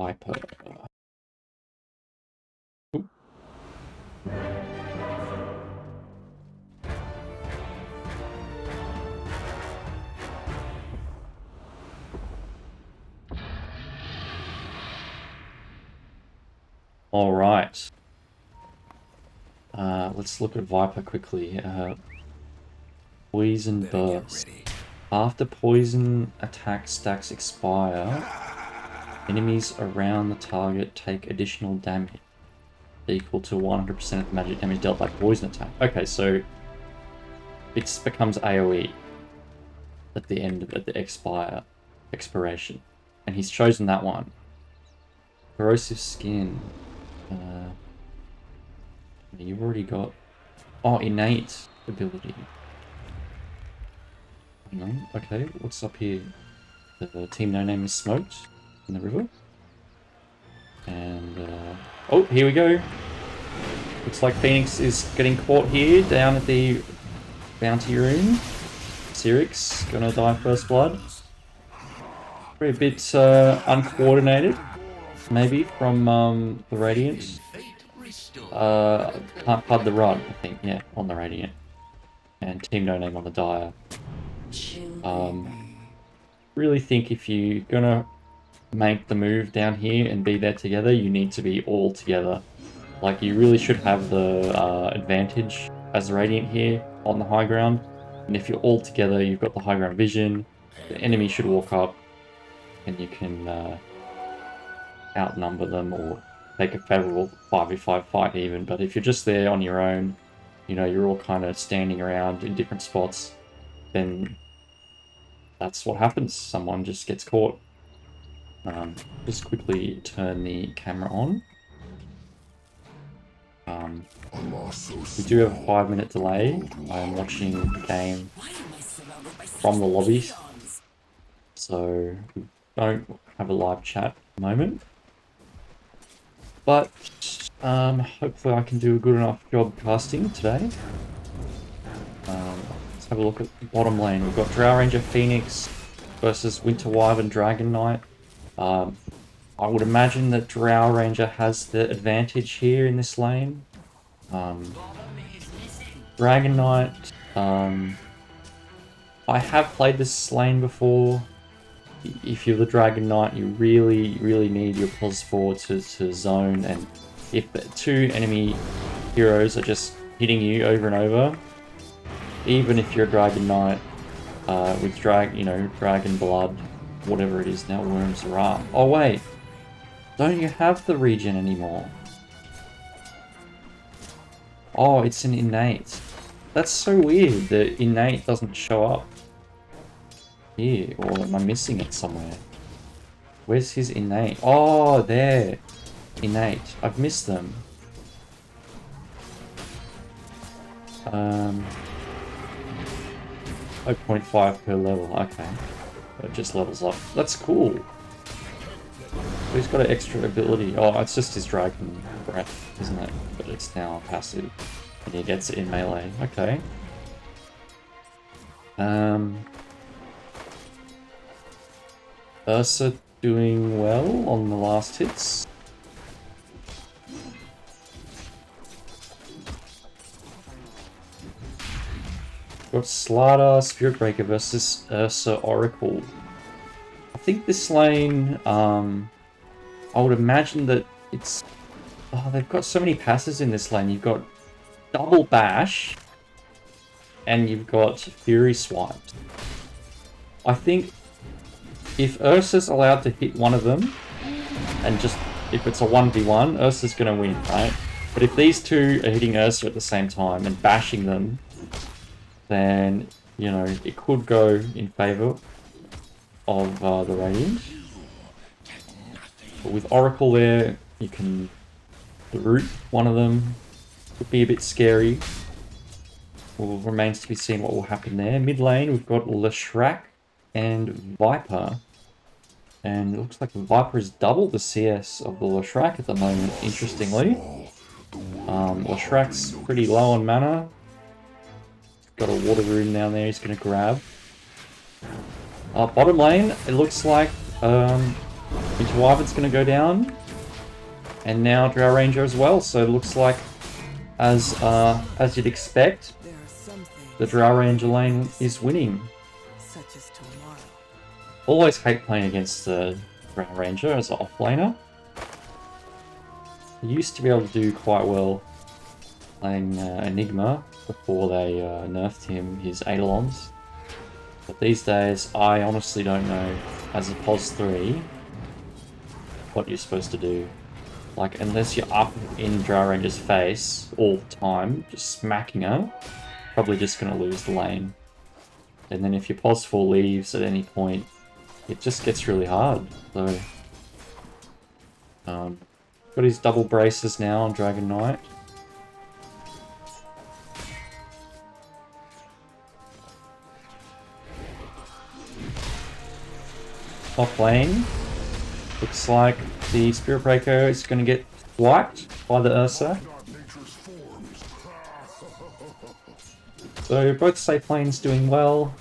Viper. Oop. All right. Let's look at Viper quickly. Poison burst. After poison attack stacks expire, enemies around the target take additional damage equal to 100% of the magic damage dealt by poison attack. Okay, so it becomes AoE at the end of the expiration, and he's chosen that one. Corrosive skin. You've already got innate ability. Okay, what's up here? The TeamNoName is smoked in the river. And, oh, here we go. Looks like Phoenix is getting caught here down at the bounty room. Cyrix gonna die first blood. Probably a bit uncoordinated, maybe, from the Radiant. Can'tFuddTheRudd, I think, yeah, on the Radiant. And TeamNoName on the Dire. Really think if you're gonna make the move down here and be there together, you need to be all together. Like, you really should have the advantage as Radiant here on the high ground. And if you're all together, you've got the high ground vision, the enemy should walk up and you can outnumber them or take a favorable 5v5 fight even. But if you're just there on your own, you know, you're all kind of standing around in different spots, then that's what happens. Someone just gets caught. Just quickly turn the camera on. We do have a 5-minute delay. I'm watching the game from the lobby, so we don't have a live chat at the moment. But hopefully I can do a good enough job casting today. Let's have a look at the bottom lane. We've got Drow Ranger Phoenix versus Winter Wyvern Dragon Knight. I would imagine that Drow Ranger has the advantage here in this lane. Dragon Knight, I have played this lane before. If you're the Dragon Knight, you really need your +4 to zone, and if the two enemy heroes are just hitting you over and over, even if you're a Dragon Knight with dragon blood, whatever it is now, Worms are up. Oh wait, don't you have the regen anymore? Oh, it's an innate. That's so weird that innate doesn't show up here, or am I missing it somewhere? Where's his innate? Oh, there. Innate. I've missed them. 0.5 per level. Okay. It just levels up. That's cool. He's got an extra ability. Oh, it's just his Dragon Breath, isn't it? But it's now passive. And he gets it in melee. Okay. Ursa doing well on the last hits. Got Slardar Spirit Breaker versus Ursa Oracle. I think this lane, I would imagine that it's... Oh, they've got so many passes in this lane. You've got double bash, and you've got Fury Swipe. I think if Ursa's allowed to hit one of them, and just if it's a 1v1, Ursa's going to win, right? But if these two are hitting Ursa at the same time and bashing them, then, you know, it could go in favor of the Radiant. But with Oracle there, you can root one of them. Could be a bit scary. Well, remains to be seen what will happen there. Mid lane, we've got Leshrac and Viper. And it looks like the Viper is double the CS of the Leshrac at the moment, interestingly. Leshrac's pretty low on mana. Got a water rune down there he's going to grab. Bottom lane, it looks like Winter Wyvern's going to go down. And now Drow Ranger as well, so it looks like, as you'd expect, the Drow Ranger lane is winning. Always hate playing against the Drow Ranger as an off-laner. He used to be able to do quite well playing Enigma before they nerfed him his Eidolons. But these days, I honestly don't know, as a POS 3, what you're supposed to do. Like, unless you're up in Drow Ranger's face all the time, just smacking her, probably just going to lose the lane. And then if your POS 4 leaves at any point, it just gets really hard. So, got his double braces now on Dragon Knight. Off lane, looks like the Spirit Breaker is going to get wiped by the Ursa. So both safe lanes doing well.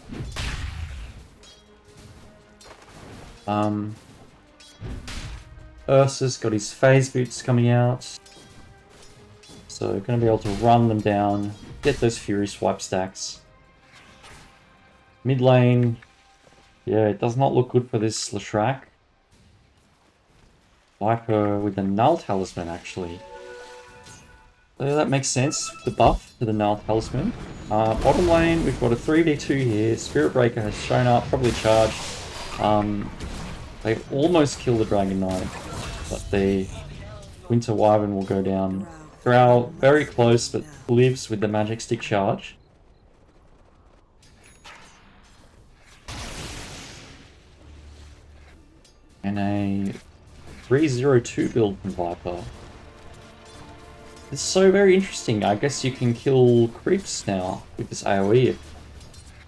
Ursa's got his phase boots coming out. So going to be able to run them down, get those Fury swipe stacks. Mid lane, yeah, it does not look good for this Leshrac. Viper with the Null Talisman, actually. So that makes sense, the buff to the Null Talisman. Bottom lane, we've got a 3v2 here. Spirit Breaker has shown up, probably charged. They almost kill the Dragon Knight, but the Winter Wyvern will go down. Drow very close, but lives with the Magic Stick charge. And a 3-0-2 build from Viper. It's so very interesting. I guess you can kill creeps now with this AoE if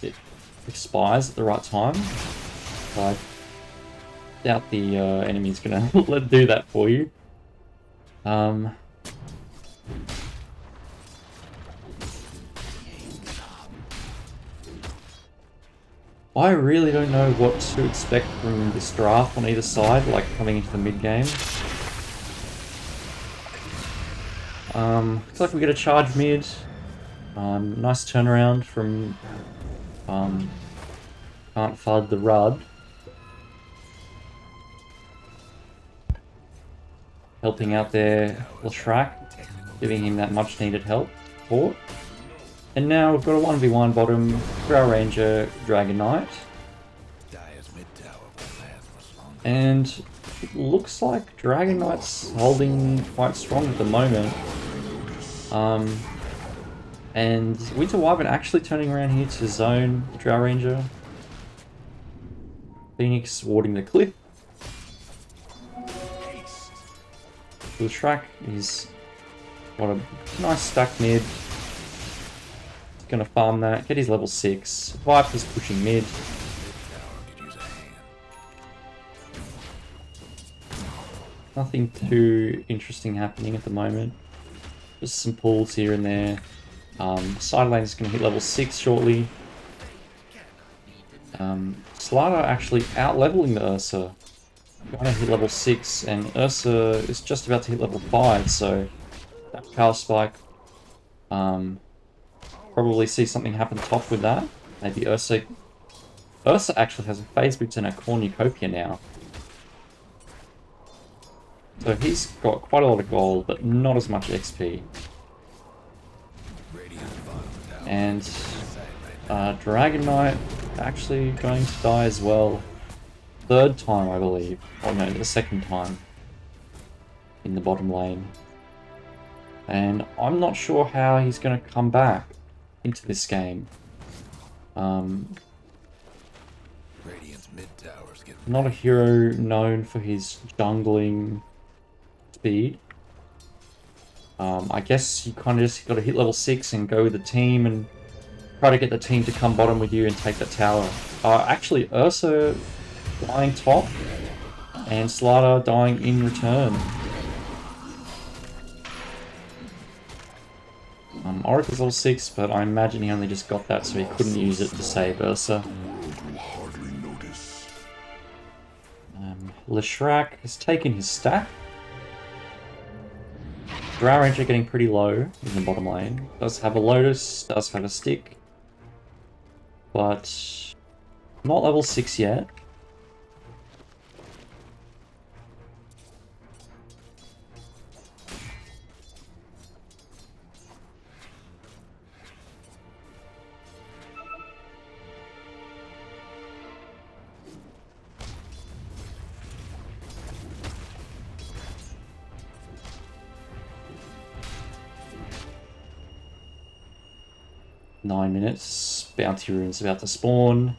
it expires at the right time. But I doubt the enemy's gonna let do that for you. I really don't know what to expect from this draft on either side, like coming into the mid-game. Looks like we get a charge mid. Nice turnaround from Can'tFuddTheRudd. Helping out there Leshrac, giving him that much needed help, support. And now we've got a 1v1 bottom, Drow Ranger, Dragon Knight. And it looks like Dragon Knight's holding quite strong at the moment. And Winter Wyvern actually turning around here to zone Drow Ranger. Phoenix warding the cliff. Leshrac is got a nice stack mid. Gonna farm that, get his level 6. Viper's pushing mid. Nothing too interesting happening at the moment. Just some pulls here and there. Side lane is going to hit level 6 shortly. Slider actually out-leveling the Ursa. Going to hit level 6, and Ursa is just about to hit level 5, so that power spike. Probably see something happen top with that. Maybe Ursa actually has a phase boots and a cornucopia now. So he's got quite a lot of gold, but not as much XP. And Dragon Knight actually going to die as well. Third time, I believe. Oh no, the second time. In the bottom lane. And I'm not sure how he's going to come back into this game. Not a hero known for his jungling speed. I guess you kind of just got to hit level 6 and go with the team and try to get the team to come bottom with you and take that tower. Actually, Ursa dying top and Slider dying in return. Oracle's level 6, but I imagine he only just got that so he couldn't use it to save Ursa. Leshrac has taken his stack. Drow Ranger getting pretty low in the bottom lane. Does have a Lotus, does have a stick. But not level 6 yet. Nine minutes. Bounty rune's about to spawn.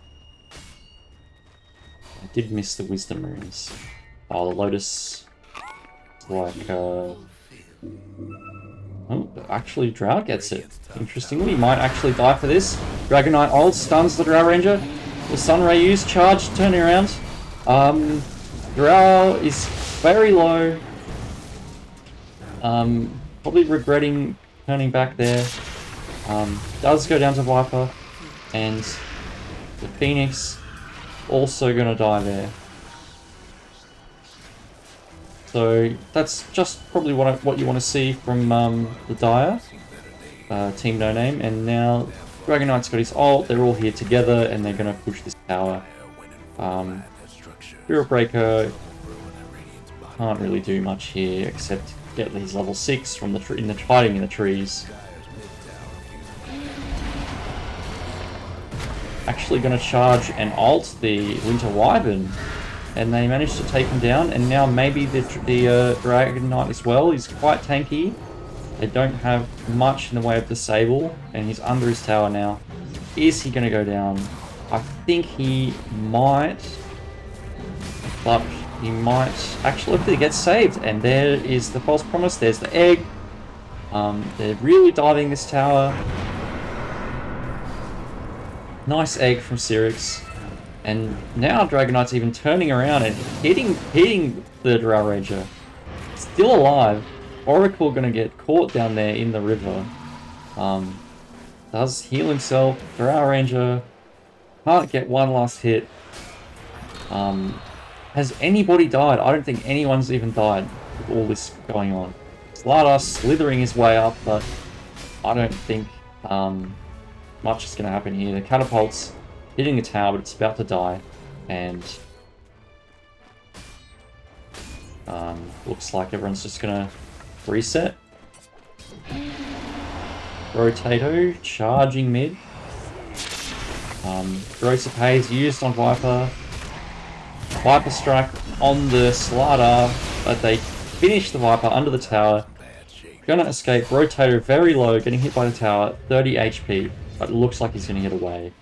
I did miss the wisdom runes. Oh, the Lotus. Like, oh, actually, Drow gets it. Interestingly, he might actually die for this. Dragon Knight ult stuns the Drow Ranger. The Sunray use charge, turning around. Drow is very low. Probably regretting turning back there. Does go down to Viper, and the Phoenix also gonna die there. So that's just probably what you want to see from the Dire, TeamNoName, and now Dragon Knight's got his ult. They're all here together, and they're gonna push this tower. Spirit Breaker can't really do much here except get his level 6 from hiding in the trees. Actually going to charge and ult the Winter Wyvern, and they managed to take him down, and now maybe the Dragon Knight as well. He's quite tanky. They don't have much in the way of disable, and he's under his tower now. Is he going to go down? I think he might, but he might actually look, he gets saved, and there is the false promise. There's the egg. They're really diving this tower. Nice egg from Syrinx. And now Dragon Knight's even turning around and hitting the Drow Ranger. Still alive. Oracle gonna get caught down there in the river. Does heal himself. Drow Ranger can't get one last hit. Has anybody died? I don't think anyone's even died with all this going on. Slardar slithering his way up, but I don't think much is going to happen here. The catapult's hitting a tower, but it's about to die, and looks like everyone's just going to reset. Rotato charging mid. Corrosive Haze used on Viper. Viper Strike on the Slardar, but they finish the Viper under the tower. Gonna escape. Rotator very low, getting hit by the tower. 30 HP, but it looks like he's gonna get away.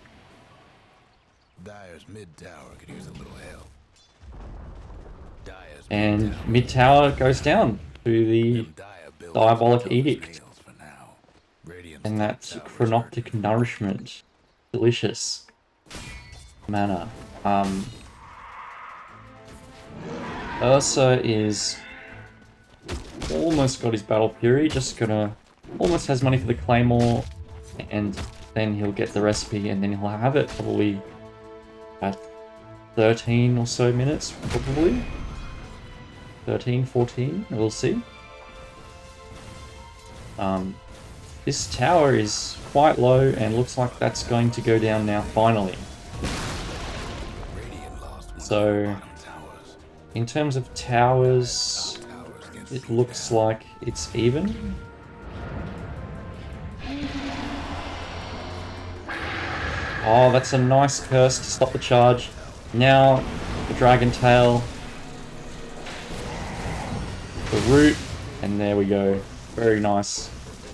Dire's mid tower could use a little help. And mid tower goes down to the Diabolic Edict. And that's Chronoptic Nourishment. Delicious. Mana. Ursa is almost got his Battle Fury, just gonna almost has money for the Claymore, and then he'll get the recipe, and then he'll have it probably at 13 or so minutes, probably 13, 14, we'll see. This tower is quite low, and looks like that's going to go down now finally. So in terms of towers, it looks like it's even. Oh, that's a nice curse to stop the charge. Now, the Dragon Tail, the root, and there we go. Very nice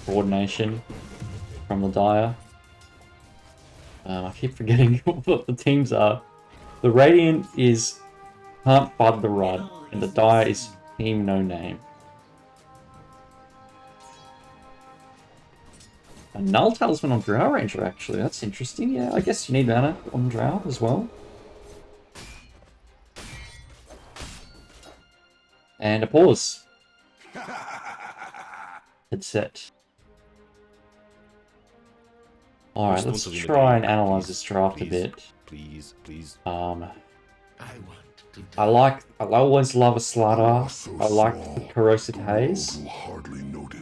coordination from the Dire. I keep forgetting what the teams are. The Radiant is Can'tFuddTheRudd, and the Dire is TeamNoName. A Null Talisman on Drow Ranger, actually. That's interesting. Yeah, I guess you need mana on Drow as well. And a pause. Headset. Alright, let's try and analyze this draft a bit. Please. I want I always love a Slider. I like the Corrosive Haze,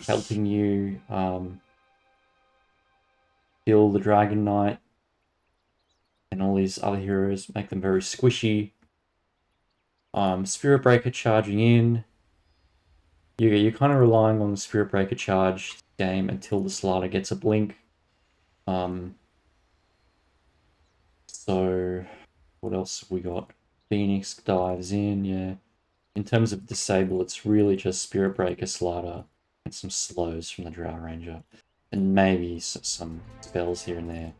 helping you kill the Dragon Knight and all these other heroes, make them very squishy. Spirit Breaker charging in. You're kind of relying on the Spirit Breaker charge game until the Slider gets a blink. So what else have we got? Phoenix dives in, yeah. In terms of disable, it's really just Spirit Breaker, Slider, and some slows from the Drow Ranger. And maybe some spells here and there.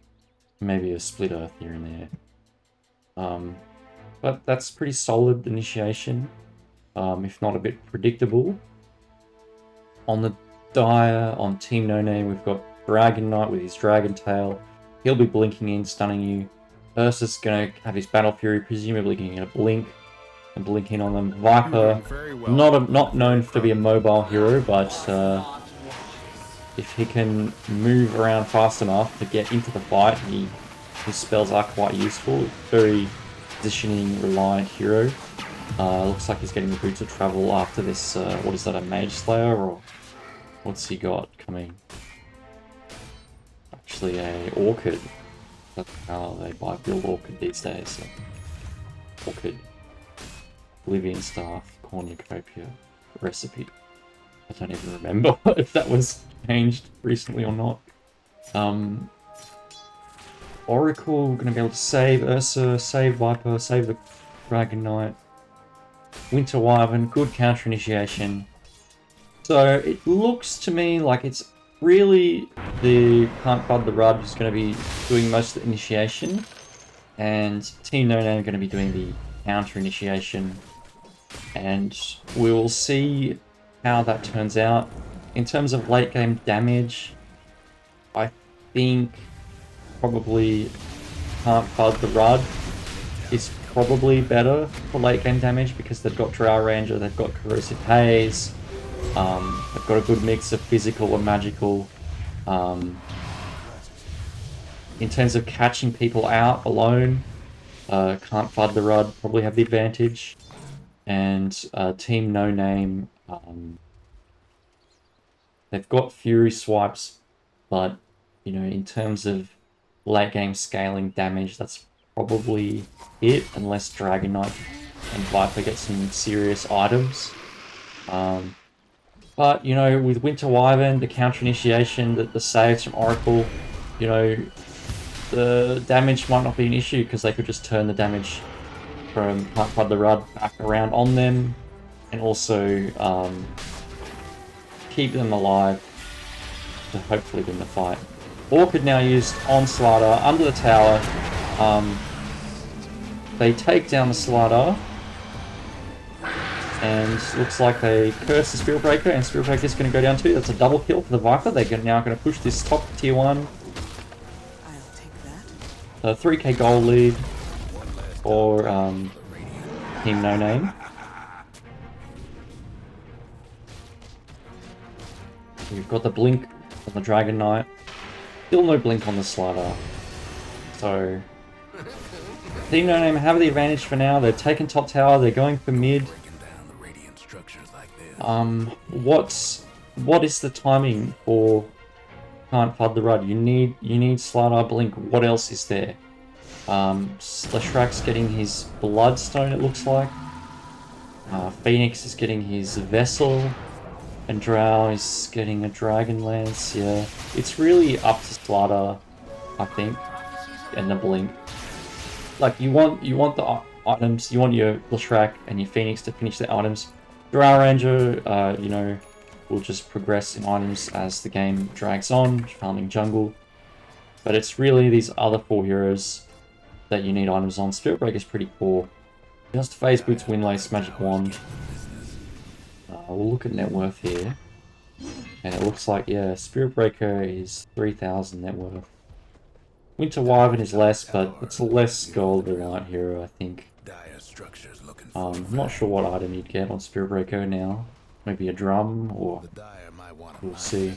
Maybe a Split Earth here and there. But that's pretty solid initiation, if not a bit predictable. On the Dire, on TeamNoName, we've got Dragon Knight with his Dragon Tail. He'll be blinking in, stunning you. Ursa's going to have his Battle Fury, presumably going to blink and blink in on them. Viper, not known to be a mobile hero, but if he can move around fast enough to get into the fight, his spells are quite useful. Very positioning reliant hero. Looks like he's getting the Boots of Travel after this, what is that, a Mage Slayer, or what's he got coming? Actually a Orchid. That's how they build Orchid these days. So. Orchid. Oblivion Staff, Cornucopia, Recipe. I don't even remember if that was changed recently or not. Oracle, gonna be able to save Ursa, save Viper, save the Dragon Knight. Winter Wyvern, good counter initiation. So it looks to me like it's really the Can'tFuddTheRudd who's going to be doing most of the initiation, and TeamNoName are going to be doing the counter initiation, and we will see how that turns out. In terms of late game damage, I think probably Can'tFuddTheRudd is probably better for late game damage because they've got Drow Ranger, they've got Corrosive Haze, they've got a good mix of physical and magical. In terms of catching people out alone, Can'tFuddTheRudd probably have the advantage, and TeamNoName, they've got Fury swipes, but you know, in terms of late game scaling damage, that's probably it, unless Dragon Knight and Viper get some serious items. But, you know, with Winter Wyvern, the counter initiation, the saves from Oracle, you know, the damage might not be an issue because they could just turn the damage from Can'tFuddTheRudd back around on them, and also keep them alive to hopefully win the fight. Orchid now used on Slider under the tower. They take down the Slider, and looks like they curse the Spirit Breaker, and Spirit Breaker is going to go down too. That's a double kill for the Viper. They're now going to push this top tier 1. I'll take that. 3k gold lead for TeamNoName. We've got the blink on the Dragon Knight. Still no blink on the Slider. So TeamNoName have the advantage for now. They've taken top tower. They're going for mid. What is the timing for Can'tFuddTheRudd? You need Slider, blink. What else is there? Slashrak's getting his Bloodstone, it looks like. Phoenix is getting his Vessel, and Drow is getting a Dragon Lance. Yeah, it's really up to Slider, I think, and the blink. Like, you want the items, you want your Slashrak and your Phoenix to finish their items. Drow Ranger, you know, will just progress in items as the game drags on, farming jungle. But it's really these other 4 heroes that you need items on. Spirit Breaker is pretty poor. Just Phase Boots, Windlace, Magic Wand. We'll look at net worth here. And it looks like, yeah, Spirit Breaker is 3,000 net worth. Winter Wyvern is less, but it's a less gold reliant hero, I think. I'm not sure what item you'd get on Spirit Breaker now. Maybe a drum, or we'll see.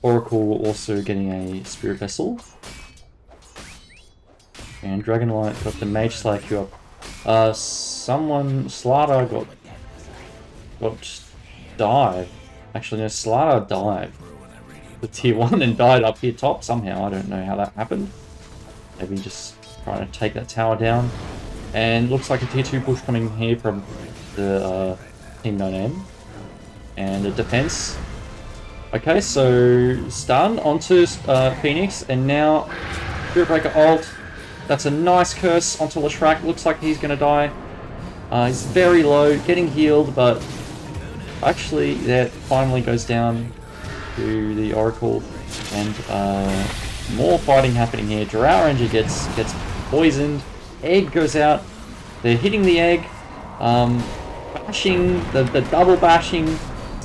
Oracle also getting a Spirit Vessel. And Dragonlight got the Mage Slayer Q up. Slaughter got dive. Actually, no, Slaughter died. The tier 1 and died up here top somehow. I don't know how that happened. Maybe just trying to take that tower down. And looks like a tier 2 push coming here from the TeamNoName. And the defense. Okay, so stun onto Phoenix, and now Spirit Breaker ult. That's a nice curse onto Leshrac. Looks like he's going to die. He's very low, getting healed, but actually that finally goes down to the Oracle, and more fighting happening here. Drow Ranger gets poisoned. Egg goes out. They're hitting the egg. Bashing, the double bashing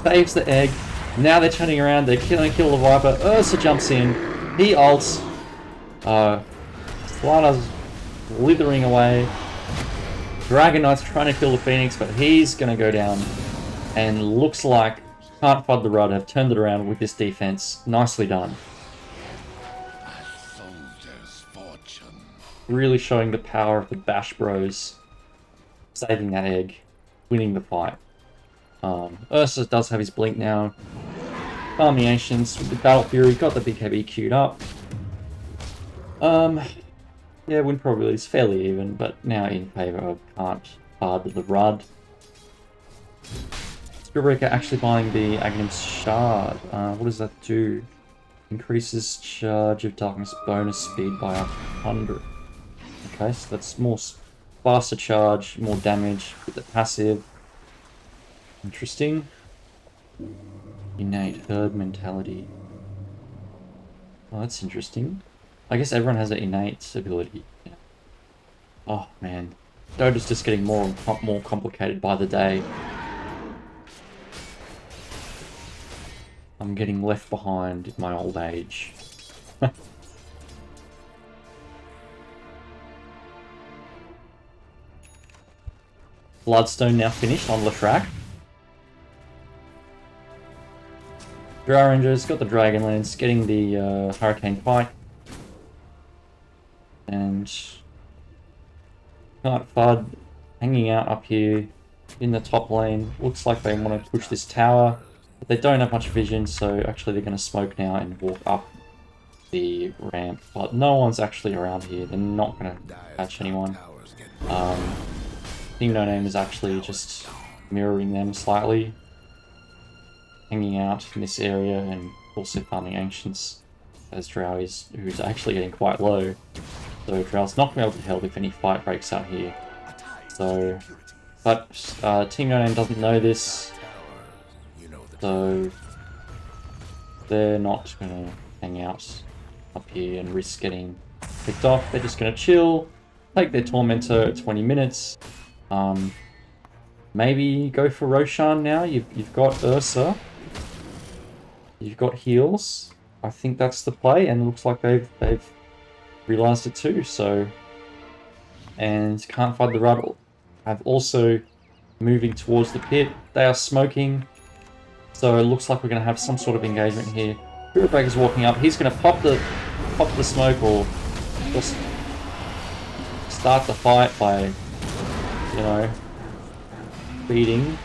saves the egg. Now they're turning around. They're going to kill the Viper. Ursa jumps in. He ults. Slaughter's withering away. Dragon Knight's trying to kill the Phoenix, but he's going to go down. And looks like Can'tFuddTheRudd have turned it around with this defense. Nicely done. Really showing the power of the Bash Bros. Saving that egg. Winning the fight. Ursa does have his blink now. Farming Ancients with the Battle Fury. Got the BKB queued up. Yeah, win probability is fairly even, but now in favour of Can'tFuddTheRudd. Spirit Breaker actually buying the Aghanim's Shard. What does that do? Increases Charge of Darkness bonus speed by 100. Okay, so that's more faster charge, more damage with the passive. Interesting. Innate herd mentality. Oh, that's interesting. I guess everyone has an innate ability. Yeah. Oh man, Dota's just getting more and more complicated by the day. I'm getting left behind in my old age. Bloodstone now finished on Leshrac. Drow Rangers got the Dragonlance, getting the Hurricane Pike. And Can'tFudd hanging out up here in the top lane. Looks like they want to push this tower, but they don't have much vision, so actually they're going to smoke now and walk up the ramp. But no one's actually around here. They're not going to catch anyone. TeamNoName is actually just mirroring them slightly. Hanging out in this area and also farming Ancients as Drow is, who's actually getting quite low. So Drow's not going to be able to help if any fight breaks out here. So, but TeamNoName doesn't know this, so they're not going to hang out up here and risk getting picked off. They're just going to chill, take their Tormentor at 20 minutes. Maybe go for Roshan now. You've got Ursa. You've got heals. I think that's the play, and it looks like they've realized it too. So, and Can'tFuddTheRudd have also moving towards the pit. They are smoking, so it looks like we're going to have some sort of engagement here. Spirit Breaker's walking up. He's going to pop the smoke, or just start the fight by, you know, beating.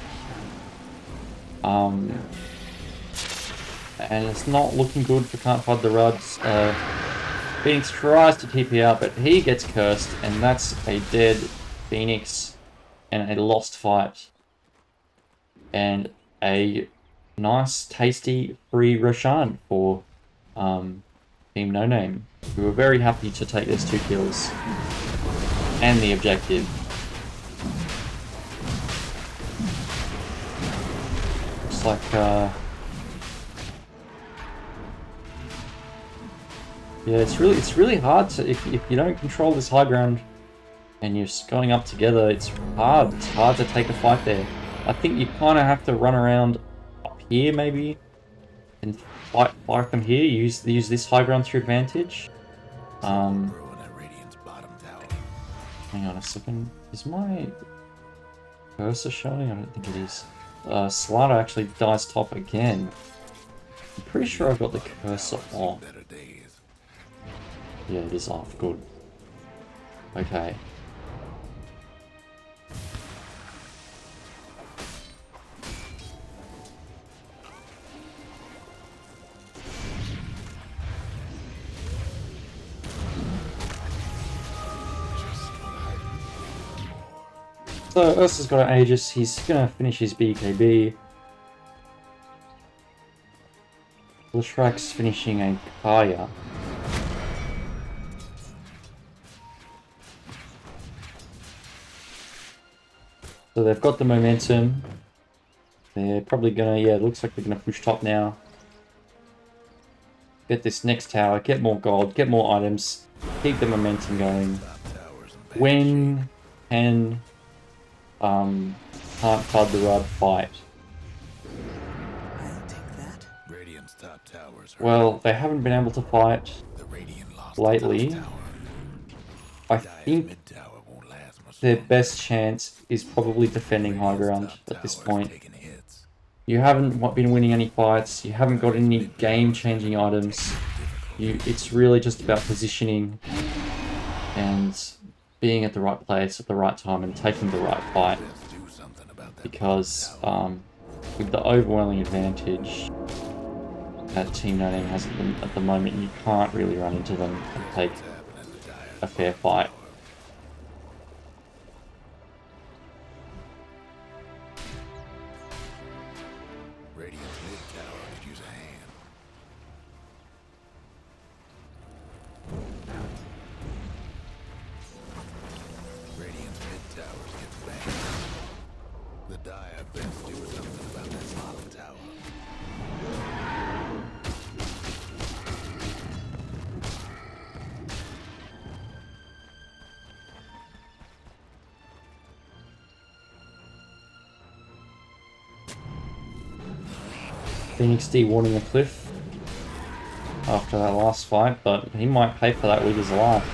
And it's not looking good for Can'tFuddTheRudd. Phoenix tries to TP out, but he gets cursed, and that's a dead Phoenix and a lost fight. And a nice, tasty, free Roshan for TeamNoName, who are very happy to take these 2 kills and the objective. Looks like yeah, it's really hard to, if you don't control this high ground and you're going up together, it's hard to take a fight there. I think you kind of have to run around up here maybe and fight them here. Use this high ground to your advantage. Hang on a second. Is my cursor showing? I don't think it is. Slaughter actually dies top again. I'm pretty sure I've got the cursor on. Yeah, it is off. Good. Okay. So Ursa's got an Aegis, he's gonna finish his BKB. Leshrak's finishing a Kaya. So they've got the momentum. They're probably gonna, yeah, it looks like they're gonna push top now. Get this next tower, get more gold, get more items, keep the momentum going. When can Can'tFuddTheRudd fight? I'll take that. Radiant's top towers are Well, they haven't been able to fight the Radiant lost lately. the top tower. I Dire's think mid tower won't last much their longer. best chance is probably defending high Radiant's ground top at this tower is point. taking hits. You haven't been winning any fights, you haven't got any game-changing items. It's really just about positioning and being at the right place at the right time and taking the right fight. Let's do something about that Because tower. with the overwhelming advantage that TeamNoName has at the moment, you can't really run into them and take What's happening to Dire's a fair bottom fight. tower? Radiant's mid tower could use a hand. Radiant's mid tower's getting banged. The Dire best do something about that bottom tower. Phoenix D warning the cliff after that last fight, but he might pay for that with his life.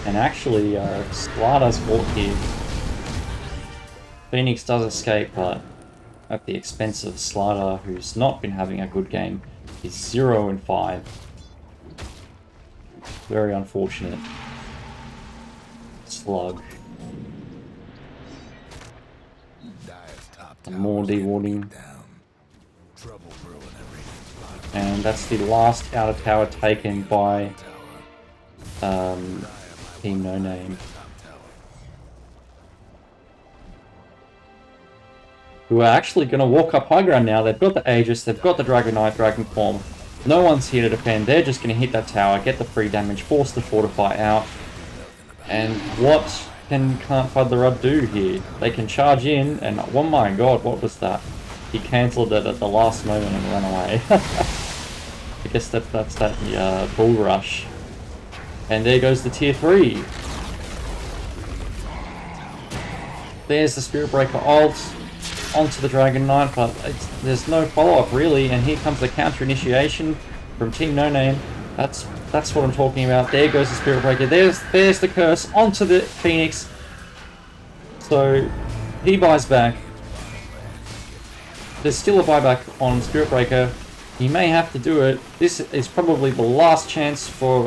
And actually, Slada's fought here. Phoenix does escape, but at the expense of Slada, who's not been having a good game. He's 0-5. Very unfortunate. Slug. Dire's top And more tower's getting de-warning. beat down. Trouble brewing at Radiant's bottom And that's the last outer tower taken by tower. TeamNoName, Top tower. who are actually going to walk up high ground now. They've got the Aegis, they've got the Dragon Knight, Dragon Form. No one's here to defend. They're just going to hit that tower, get the free damage, force the fortify out. And what can Can'tFuddTheRudd do here? They can charge in, and oh my god, what was that? He cancelled it at the last moment and ran away. I guess that's that bull rush. And there goes the tier 3. There's the Spirit Breaker ult onto the Dragon Knight, but there's no follow-up really, and here comes the counter initiation from TeamNoName. That's what I'm talking about. There goes the Spirit Breaker. There's the curse onto the Phoenix. So he buys back. There's still a buyback on Spirit Breaker. He may have to do it. This is probably the last chance for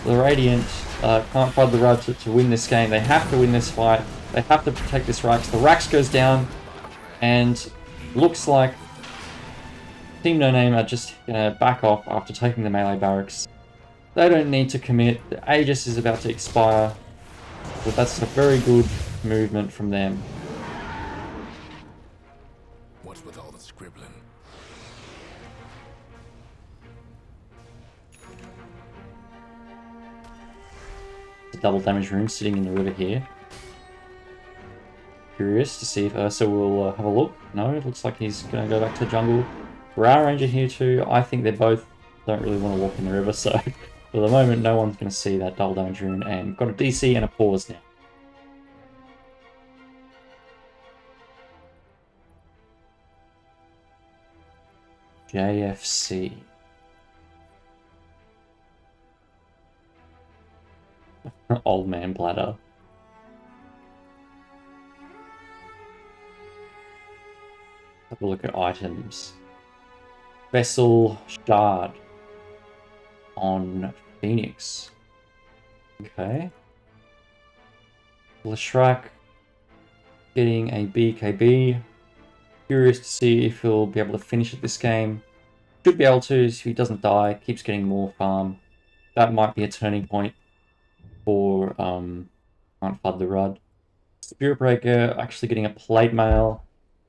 the Radiant Can'tFuddTheRudd to win this game. They have to win this fight. They have to protect this Rax. The Rax goes down, and looks like TeamNoName are just going to back off after taking the melee barracks. They don't need to commit. The Aegis is about to expire, but that's a very good movement from them. What's with all the scribbling? The double damage rune sitting in the river here. Curious to see if Ursa will have a look. No, it looks like he's going to go back to the jungle. Brow Ranger here too. I think they both don't really want to walk in the river, so for the moment no one's going to see that double damage rune. And got a DC and a pause now. JFC. Old man bladder. Have a look at items. Vessel Shard on Phoenix. Okay. Leshrac getting a BKB. Curious to see if he'll be able to finish it this game. Should be able to if he doesn't die, keeps getting more farm. That might be a turning point for Can'tFuddTheRudd. Spirit Breaker actually getting a plate mail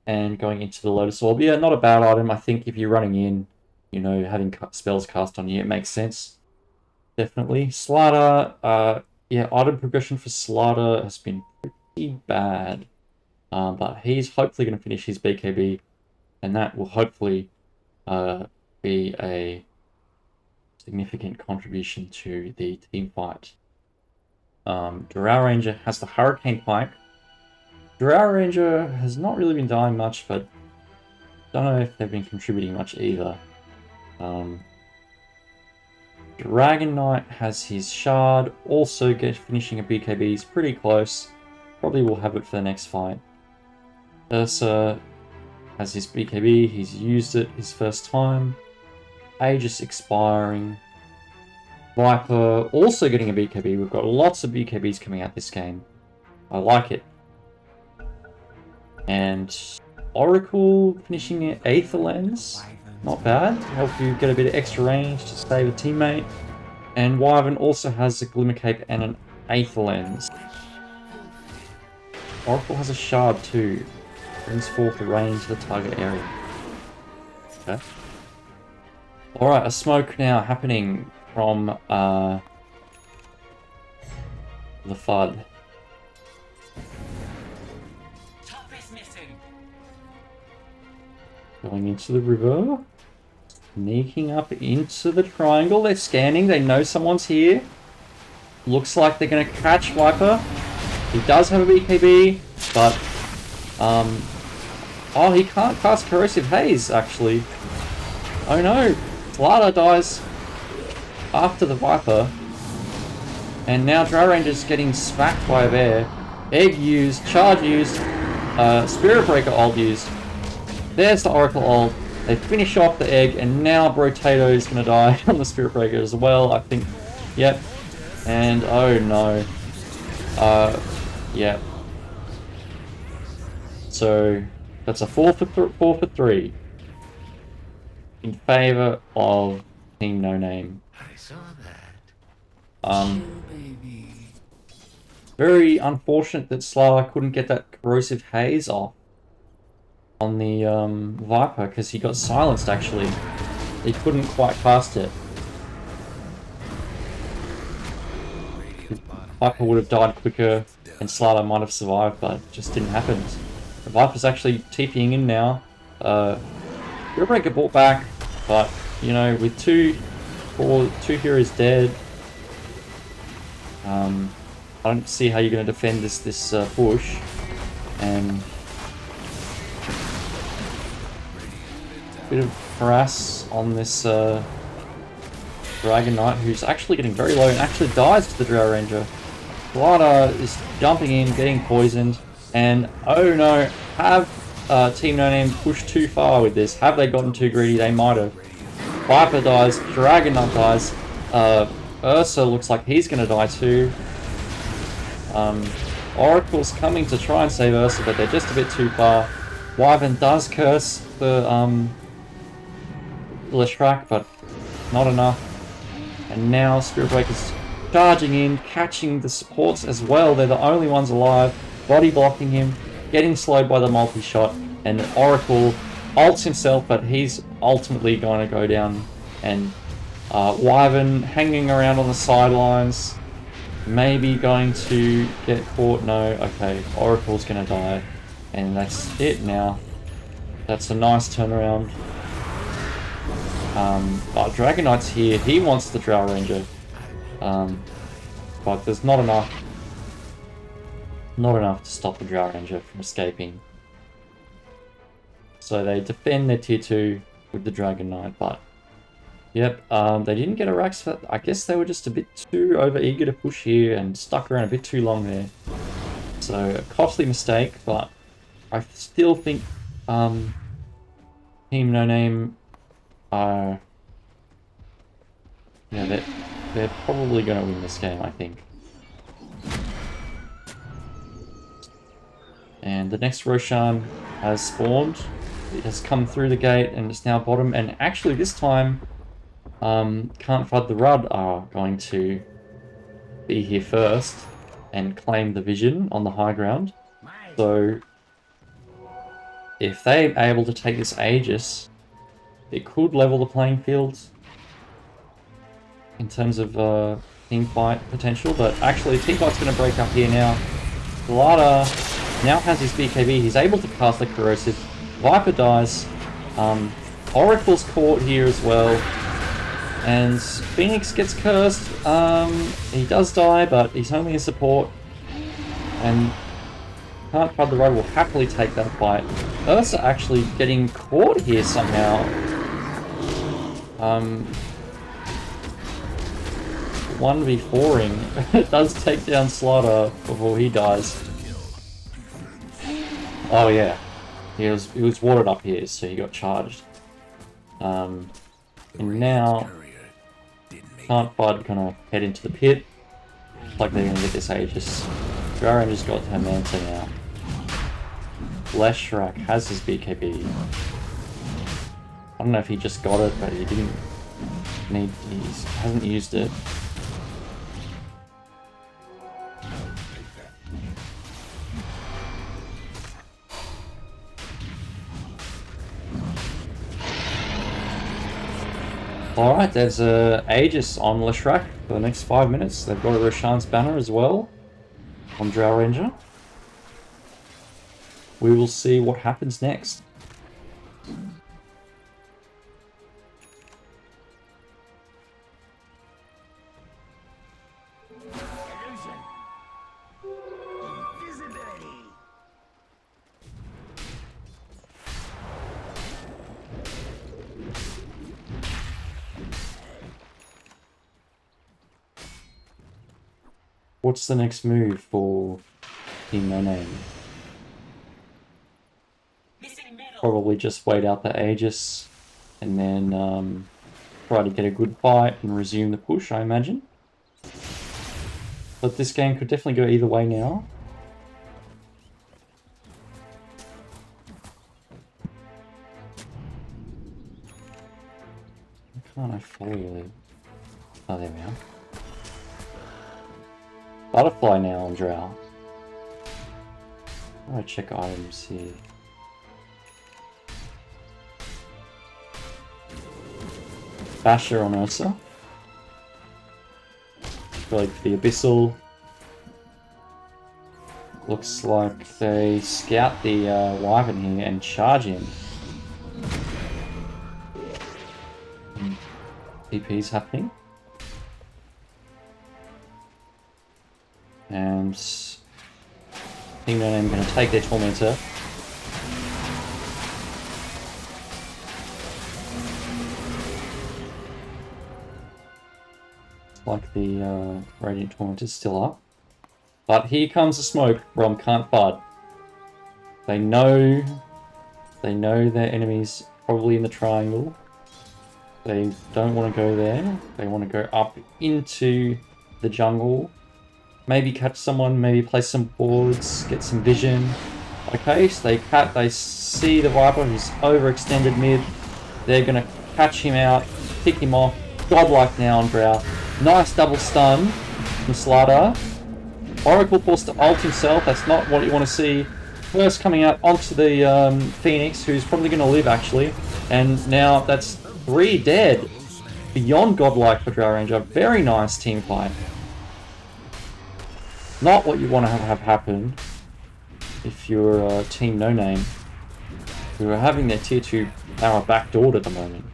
and going into the Lotus Orb. Yeah, not a bad item. I think if you're running in, you know, having spells cast on you, it makes sense. Definitely. Slider, yeah, item progression for Slider has been pretty bad. But he's hopefully going to finish his BKB, and that will hopefully be a significant contribution to the team fight. Drow Ranger has the Hurricane Pike. Drow Ranger has not really been dying much, but don't know if they've been contributing much either. Dragon Knight has his Shard, also finishing a BKB. He's pretty close. Probably will have it for the next fight. Ursa has his BKB. He's used it his first time. Aegis expiring. Viper also getting a BKB. We've got lots of BKBs coming out this game. I like it. And Oracle finishing at Aether Lens. Not bad. Help you get a bit of extra range to save a teammate. And Wyvern also has a Glimmer Cape and an Aether Lens. Oracle has a Shard too. Brings forth the range to the target area. Okay. Alright, a smoke now happening from the FUD. Going into the river. Sneaking up into the triangle. They're scanning. They know someone's here. Looks like they're going to catch Viper. He does have a BKB, but oh, he can't cast Corrosive Haze, actually. Oh no. Slider dies after the Viper. And now Drow Ranger's getting smacked by a bear. Egg used, charge used, Spirit Breaker ult used. There's the Oracle ult. They finish off the egg, and now Brotato is going to die on the Spirit Breaker as well, I think. Yep. And oh no. Yeah. So that's a 4 for 3 in favor of TeamNoName. I saw that. Very unfortunate that Slider couldn't get that Corrosive Haze off on the Viper, because he got silenced actually. He couldn't quite cast it. Viper would have died quicker and Slider might have survived, but it just didn't happen. The Viper's actually TPing in now. Spirit Breaker brought back, but you know, with two heroes dead, I don't see how you're going to defend this push. And bit of harass on this Dragon Knight, who's actually getting very low and actually dies to the Drow Ranger. Slider is jumping in, getting poisoned, and oh no, have TeamNoName pushed too far with this? Have they gotten too greedy? They might have. Viper dies, Dragon Knight dies, Ursa looks like he's going to die too. Oracle's coming to try and save Ursa, but they're just a bit too far. Wyvern does curse the Leshrac, but not enough. And now Spirit Breaker's charging in, catching the supports as well. They're the only ones alive, body blocking him, getting slowed by the multi-shot, and Oracle ults himself, but he's ultimately going to go down. And Wyvern hanging around on the sidelines, maybe going to get caught. No, okay, Oracle's going to die, and that's it now. That's a nice turnaround. But Dragon Knight's here. He wants the Drow Ranger. But there's not enough to stop the Drow Ranger from escaping. So they defend their tier 2 with the Dragon Knight, but yep, they didn't get a Rax. I guess they were just a bit too over eager to push here and stuck around a bit too long there. So a costly mistake, but I still think TeamNoName are, they're probably going to win this game, I think. And the next Roshan has spawned. It has come through the gate and it's now bottom. And actually this time, Can'tFuddTheRudd are going to be here first and claim the vision on the high ground. So if they're able to take this Aegis, it could level the playing field in terms of team fight potential. But actually, team fight's going to break up here now. Glada now has his BKB. He's able to cast the Corrosive. Viper dies. Oracle's caught here as well. And Phoenix gets cursed. He does die, but he's only a support. And Can'tFuddTheRudd will happily take that fight. Ursa actually getting caught here somehow. 1v4ing. It does take down Slaughter before he dies. Oh yeah. He was watered up here, so he got charged. And now Can'tFudd gonna head into the pit. Looks like they're gonna get this Aegis. Garen just got her Manta now. Leshrac has his BKB. I don't know if he just got it, but he didn't need. He hasn't used it. Alright, there's a Aegis on Leshrac for the next 5 minutes. They've got a Roshan's banner as well on Drow Ranger. We will see what happens next. What's the next move for TeamNoName? Probably just wait out the Aegis and then try to get a good fight and resume the push, I imagine. But this game could definitely go either way now. Why can't I follow you? Oh, there we are. Butterfly now on Drow. I check items here. Basher on Ursa. Like the Abyssal. Looks like they scout the Wyvern here and charge him. TP's happening. And TeamNoName going to take their Tormentor. Like the Radiant Tormentor's still up. But here comes the smoke from Can'tFudd. They know their enemy's probably in the triangle. They don't want to go there. They want to go up into the jungle. Maybe catch someone, maybe place some boards, get some vision. Okay, so they see the Viper who's overextended mid. They're gonna catch him out, pick him off. Godlike now on Drow. Nice double stun from Slaughter. Oracle forced to ult himself. That's not what you want to see. First coming out onto the Phoenix, who's probably going to live actually. And now that's 3 dead. Beyond godlike for Drow Ranger. Very nice team fight. Not what you want to have happen if you're TeamNoName, who are having their tier 2 power backdoored at the moment.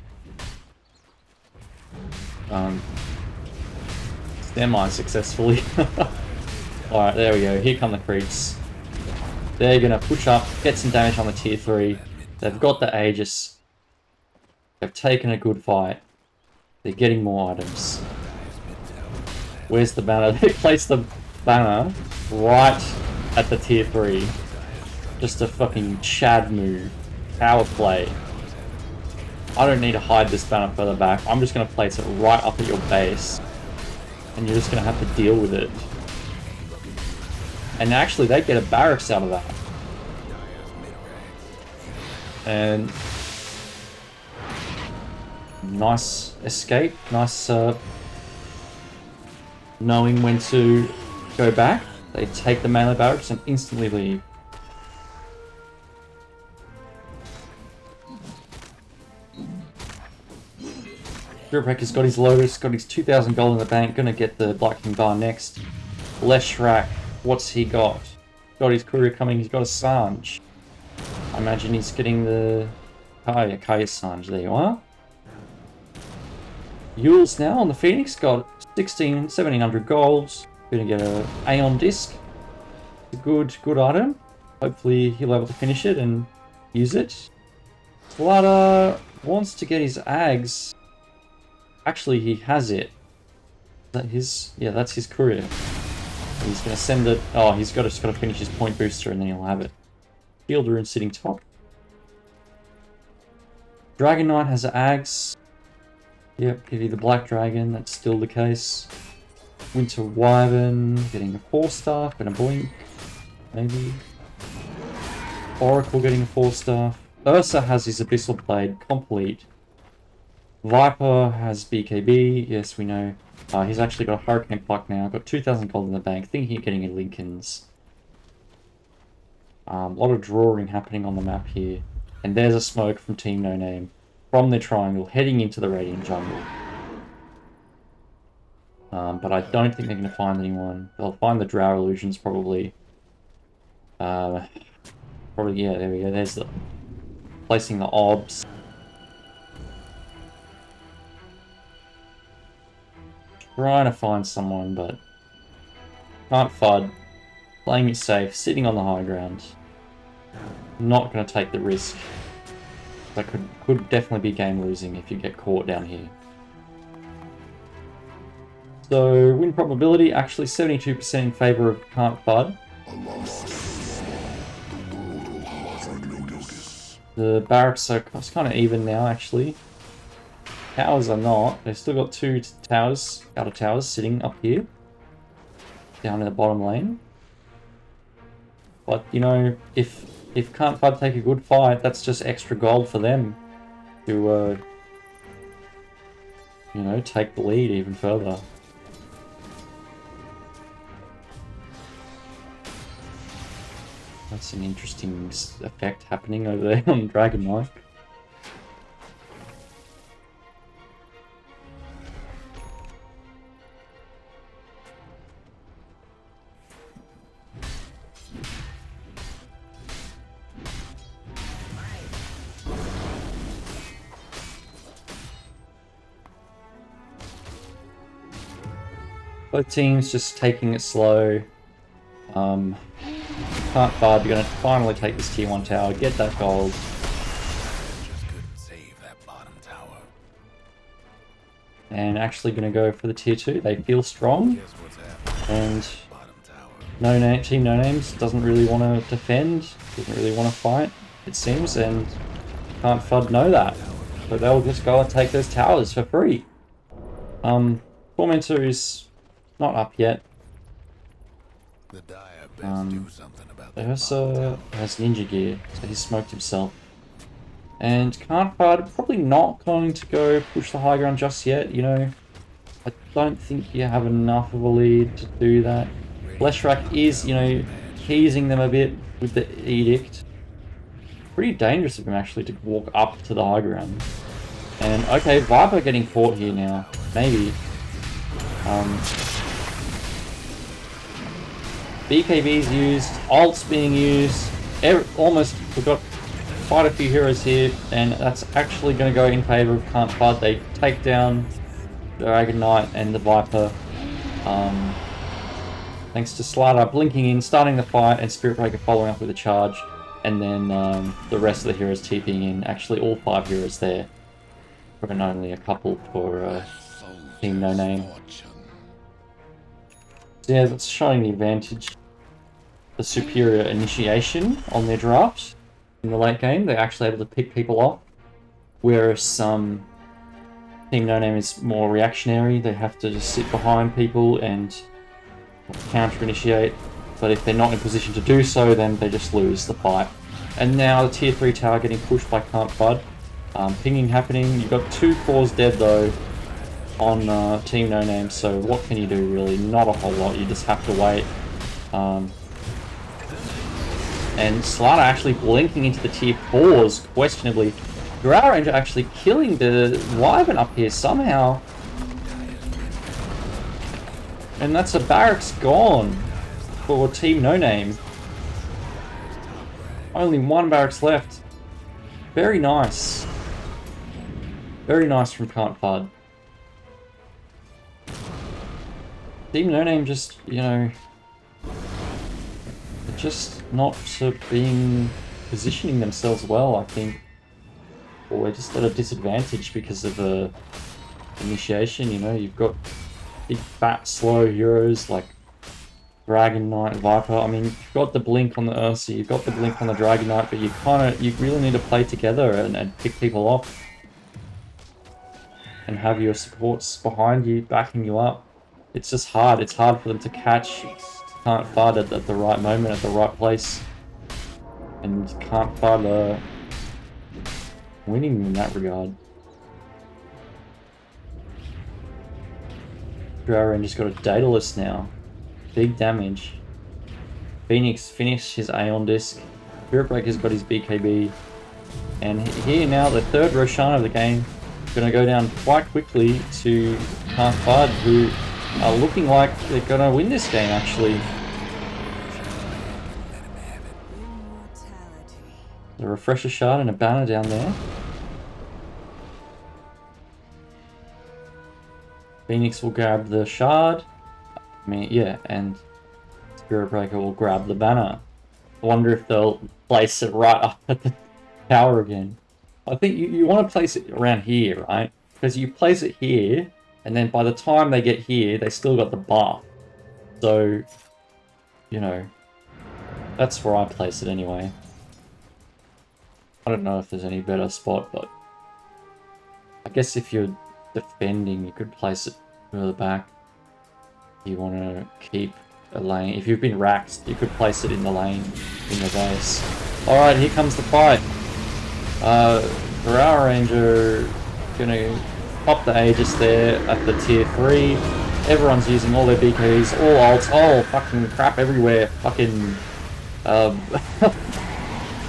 Semi-successfully. Alright, there we go. Here come the creeps. They're going to push up, get some damage on the tier 3. They've got the Aegis. They've taken a good fight. They're getting more items. Where's the banner? They placed the banner right at the tier 3. Just a fucking Chad move. Power play. I don't need to hide this banner further back. I'm just going to place it right up at your base. And you're just going to have to deal with it. And actually, they get a barracks out of that. And nice escape, nice knowing when to go back. They take the melee barracks and instantly leave. Spirit Breaker's got his Lotus, got his 2,000 gold in the bank, gonna get the Black King bar next. Leshrac, what's he got? Got his courier coming, he's got a Sange. I imagine he's getting the Kaya Sange, there you are. Yule's now on the Phoenix, got 1,700 golds. Gonna get a Aeon Disc. It's a good item. Hopefully he'll be able to finish it and use it. Slaughter wants to get his Ags. Actually, he has it. Is that his? Yeah, that's his courier. He's gonna send it. Oh, he's just gotta finish his point booster and then he'll have it. Field Rune sitting top. Dragon Knight has Ags. Yep, give you the Black Dragon, that's still the case. Winter Wyvern, getting a 4-star and a Boink, maybe. Oracle getting a 4-star. Ursa has his Abyssal Blade, complete. Viper has BKB, yes we know. He's actually got a Hurricane Pluck now, got 2,000 gold in the bank, thinking of getting a Lincoln's. A lot of drawing happening on the map here. And there's a smoke from TeamNoName. From their triangle, heading into the Radiant jungle. But I don't think they're going to find anyone. They'll find the Drow Illusions, probably. Probably, yeah, there we go. There's the... placing the obs. Trying to find someone, but... can't FUD. Playing it safe, sitting on the high ground. Not going to take the risk. That could definitely be game losing if you get caught down here. So, win probability, actually 72% in favour of Can'tFudd. The barracks are kind of even now, actually. Towers are not. They've still got 2 towers, outer towers, sitting up here. Down in the bottom lane. But, you know, if Can'tFudd take a good fight, that's just extra gold for them to, you know, take the lead even further. That's an interesting effect happening over there on Dragon Knight. Both teams just taking it slow. Can'tFudd, you're going to finally take this tier 1 tower, get that gold. Just couldn't save that bottom tower. And actually going to go for the tier 2. They feel strong. Guess what's happening? And Bottom tower. TeamNoNames doesn't really want to defend, doesn't really want to fight, it seems, and Can'tFudd know that. So they'll just go and take those towers for free. Tormentor is not up yet. The Dire best do something about that Ursa has ninja gear, so he smoked himself. And Can'tFudd probably not going to go push the high ground just yet, you know. I don't think you have enough of a lead to do that. Leshrac is, you know, teasing them a bit with the edict. Pretty dangerous of him actually to walk up to the high ground. And okay, Viper getting caught here now. Maybe. BKB's used, ult's being used, almost, we've got quite a few heroes here, and that's actually going to go in favour of Can'tFudd. They take down the Dragon Knight and the Viper, thanks to Slaughter blinking in, starting the fight, and Spirit Breaker following up with a charge, and then the rest of the heroes TPing in, actually all 5 heroes there, and only a couple for TeamNoName. So yeah, that's showing the advantage, the superior initiation on their draft in the late game. They're actually able to pick people off, whereas some TeamNoName is more reactionary. They have to just sit behind people and counter initiate. But if they're not in a position to do so, then they just lose the fight. And now the tier 3 tower getting pushed by Can'tFudd. Pinging happening. You've got 2 cores dead though on TeamNoName, so what can you do really? Not a whole lot, you just have to wait. And Slaughter actually blinking into the tier 4s, questionably. Drow Ranger actually killing the Wyvern up here somehow. And that's a barracks gone for TeamNoName. Only 1 barracks left. Very nice. Very nice from Can'tFudd. TeamNoName just, you know, they're just not positioning themselves well, I think. Or they're just at a disadvantage because of the initiation, you know. You've got big, fat, slow heroes like Dragon Knight, Viper. I mean, you've got the blink on the Ursa, you've got the blink on the Dragon Knight, but you really need to play together and pick people off. And have your supports behind you, backing you up. It's just hard. It's hard for them to catch Can'tFudd at the right moment, at the right place. And Can'tFudd winning in that regard. Drow Ranger's got a Daedalus now. Big damage. Phoenix finished his Aeon Disc. Spirit Breaker's got his BKB. And here now, the third Roshan of the game, going to go down quite quickly to Can'tFudd, who are looking like they're going to win this game, actually. The Refresher Shard and a banner down there. Phoenix will grab the shard. I mean, yeah, and Spirit Breaker will grab the banner. I wonder if they'll place it right up at the tower again. I think you want to place it around here, right? Because you place it here, and then by the time they get here, they still got the buff. So, you know, that's where I place it anyway. I don't know if there's any better spot, but I guess if you're defending, you could place it further back. You want to keep a lane. If you've been racked, you could place it in the lane, in the base. Alright, here comes the fight. Drow Ranger gonna pop the Aegis there at the tier 3. Everyone's using all their BKs, all ults, all fucking crap everywhere. Fucking I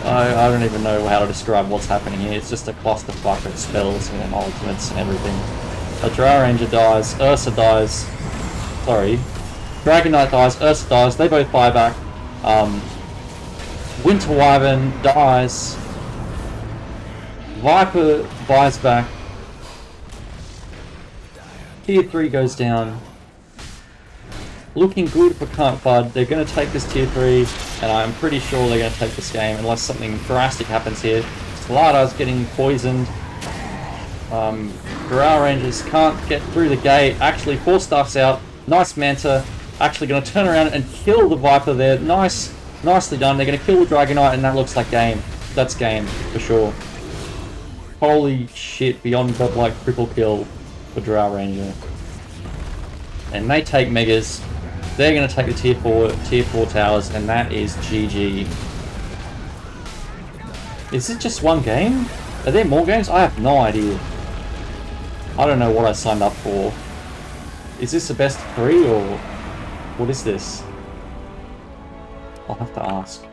don't even know how to describe what's happening here. It's just a clusterfuck of spells and ultimates and everything. A Drow Ranger dies, Ursa dies. Sorry. Dragon Knight dies, Ursa dies, they both buy back. Winter Wyvern dies. Viper buys back. Tier 3 goes down. Looking good for Can'tFudd. They're going to take this tier 3, and I'm pretty sure they're going to take this game unless something drastic happens here. Slardar's getting poisoned. Drow Rangers can't get through the gate. Actually, 4 staffs out. Nice Manta. Actually going to turn around and kill the Viper there. Nicely done. They're going to kill the Dragon Knight, and that looks like game. That's game, for sure. Holy shit, beyond godlike triple kill for Drow Ranger. And they take Megas. They're going to take the tier 4 towers, and that is GG. Is it just one game? Are there more games? I have no idea. I don't know what I signed up for. Is this a best of 3 or what is this? I'll have to ask.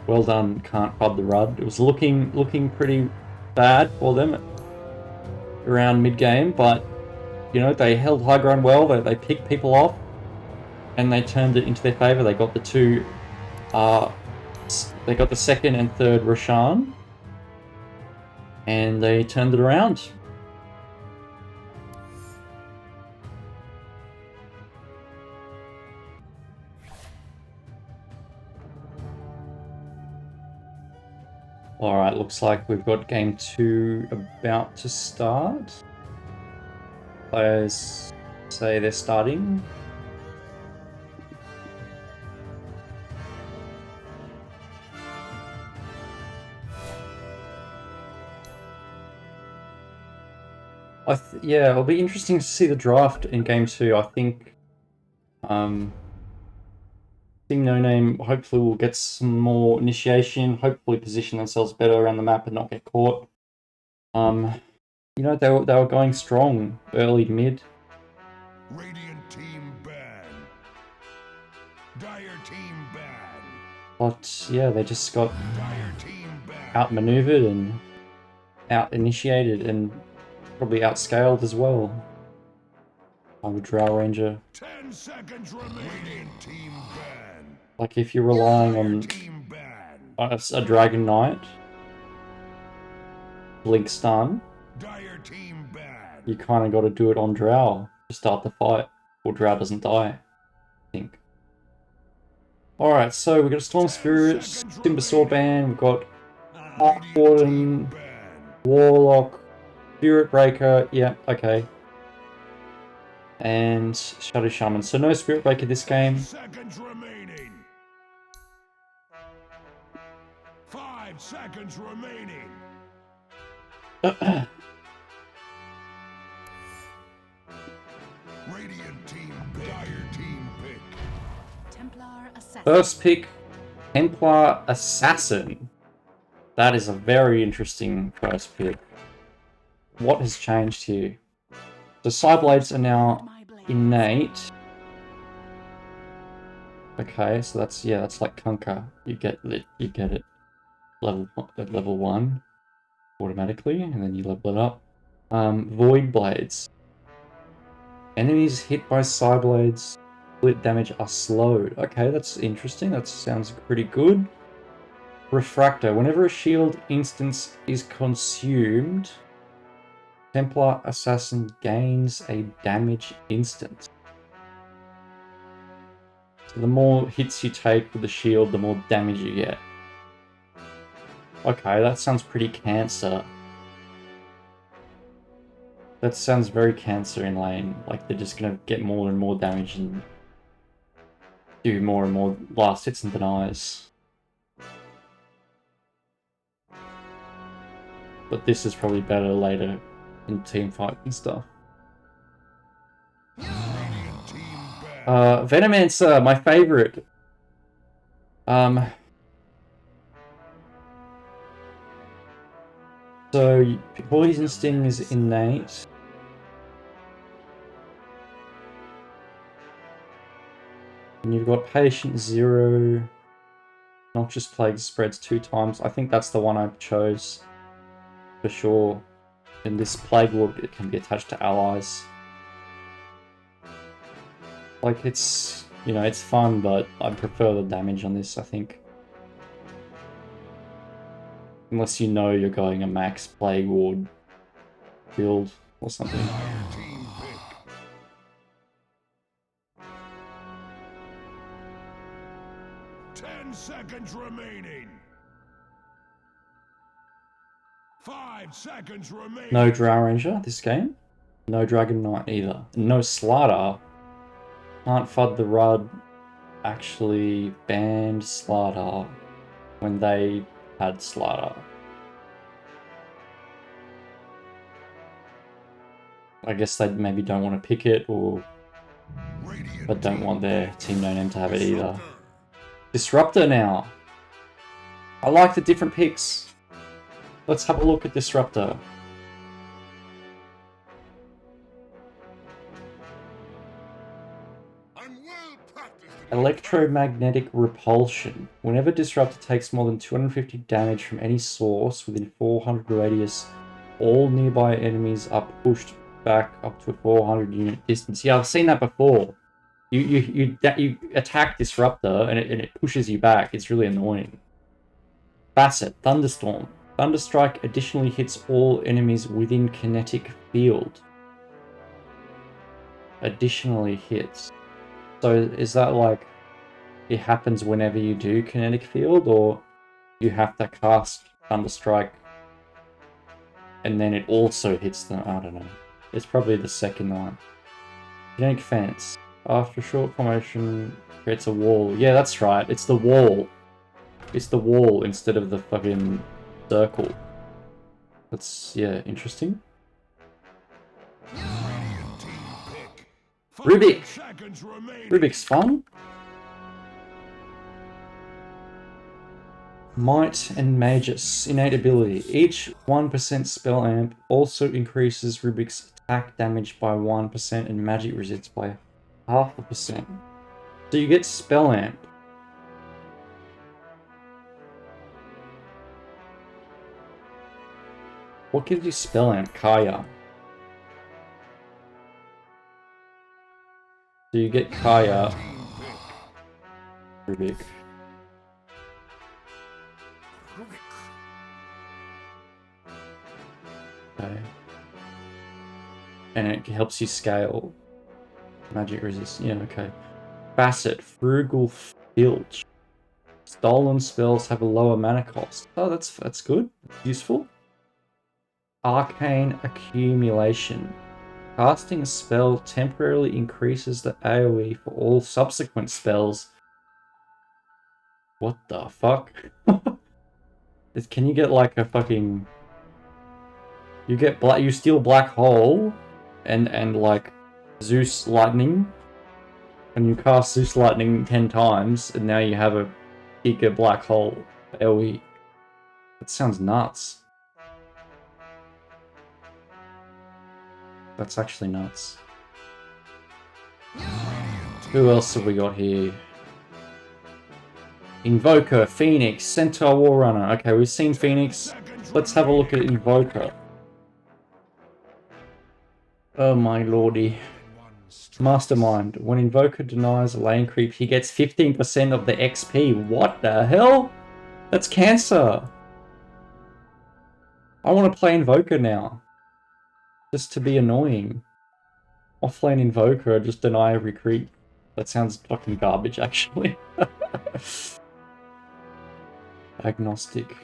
Well done, Can'tFuddTheRudd. It was looking pretty bad for them around mid-game, but you know, they held high ground well. They picked people off, and they turned it into their favor. They got the they got the second and third Roshan, and they turned it around. Alright, looks like we've got game 2 about to start. Players say they're starting. Yeah, it'll be interesting to see the draft in Game 2. I think TeamNoName hopefully will get some more initiation, hopefully position themselves better around the map and not get caught. You know, they were going strong early to mid. Radiant team ban. Dire team ban. But yeah, they just got Dire team ban. outmaneuvered and out-initiated and probably outscaled as well. I would Drow Ranger. 10 seconds remaining. Team ban. Like if you're relying on Team ban. a Dragon Knight, Blink Stun, Dire team ban. you kind of got to do it on Drow to start the fight, or Drow doesn't die, I think. Alright, so we've got a Storm Spirit, Timber Swordband, we've got Arc Warden, Warlock, Spirit Breaker, yeah, okay. And Shadow Shaman. So no Spirit Breaker this game. 10 seconds remaining. 5 seconds remaining. Radiant team, dire team pick. Templar Assassin. First pick, Templar Assassin. That is a very interesting first pick. What has changed here? The Sideblades are now innate. Okay, so that's, yeah, that's like Kunkka. You get it level 1 automatically, and then you level it up. Void Blades. Enemies hit by Sideblades split damage are slowed. Okay, that's interesting. That sounds pretty good. Refractor. Whenever a shield instance is consumed, Templar Assassin gains a damage instance. So the more hits you take with the shield, the more damage you get. Okay, that sounds pretty Cancer. That sounds very Cancer in lane. Like they're just gonna get more and more damage and do more and more last hits and denies. But this is probably better later in team fight and stuff. Venomancer, my favorite. So Poison Sting is innate. And you've got Patient 0. Noxious Plague spreads 2 times. I think that's the one I chose for sure. In this Plague Ward, it can be attached to allies. Like, it's, you know, it's fun, but I prefer the damage on this, I think. Unless you know you're going a max Plague Ward build or something. 10 seconds remaining. 5 seconds remaining. No Drow Ranger this game. No Dragon Knight either. No Slardar. Can'tFuddTheRudd actually banned Slardar when they had Slardar. I guess they maybe don't want to pick it, or but don't want their TeamNoName to have it either. Disruptor now. I like the different picks. Let's have a look at Disruptor. Electromagnetic Repulsion. Whenever Disruptor takes more than 250 damage from any source within 400 radius, all nearby enemies are pushed back up to a 400 unit distance. Yeah, I've seen that before. You attack Disruptor and it pushes you back. It's really annoying. Facet, Thunderstorm. Thunderstrike additionally hits all enemies within kinetic field. Additionally hits. So is that like it happens whenever you do kinetic field, or you have to cast Thunderstrike and then it also hits them? I don't know. It's probably the second one. Kinetic Fence. After short formation creates a wall. Yeah, that's right. It's the wall. It's the wall instead of the fucking circle. That's, yeah, interesting. Radiant team pick. Rubik! 5 seconds remaining. Rubik's fun. Might and Magus. Innate ability. Each 1% spell amp also increases Rubik's attack damage by 1% and magic resist by 0.5%. So you get spell amp. What gives you spell amp? Kaya. So you get Kaya. Rubik. Okay. And it helps you scale. Magic resist. Yeah, okay. Facet. Frugal Filch. Stolen spells have a lower mana cost. Oh, that's good. That's useful. Arcane Accumulation. Casting a spell temporarily increases the AoE for all subsequent spells. What the fuck? Can you get like a fucking... You get you steal Black Hole and like Zeus Lightning, and you cast Zeus Lightning 10 times, and now you have a Giga Black Hole AoE. That sounds nuts. That's actually nuts. Who else have we got here? Invoker, Phoenix, Centaur Warrunner. Okay, we've seen Phoenix. Let's have a look at Invoker. Oh my lordy. Mastermind. When Invoker denies a lane creep, he gets 15% of the XP. What the hell? That's cancer. I want to play Invoker now. Just to be annoying. Offlane Invoker, just deny every creep. That sounds fucking garbage, actually. Agnostic.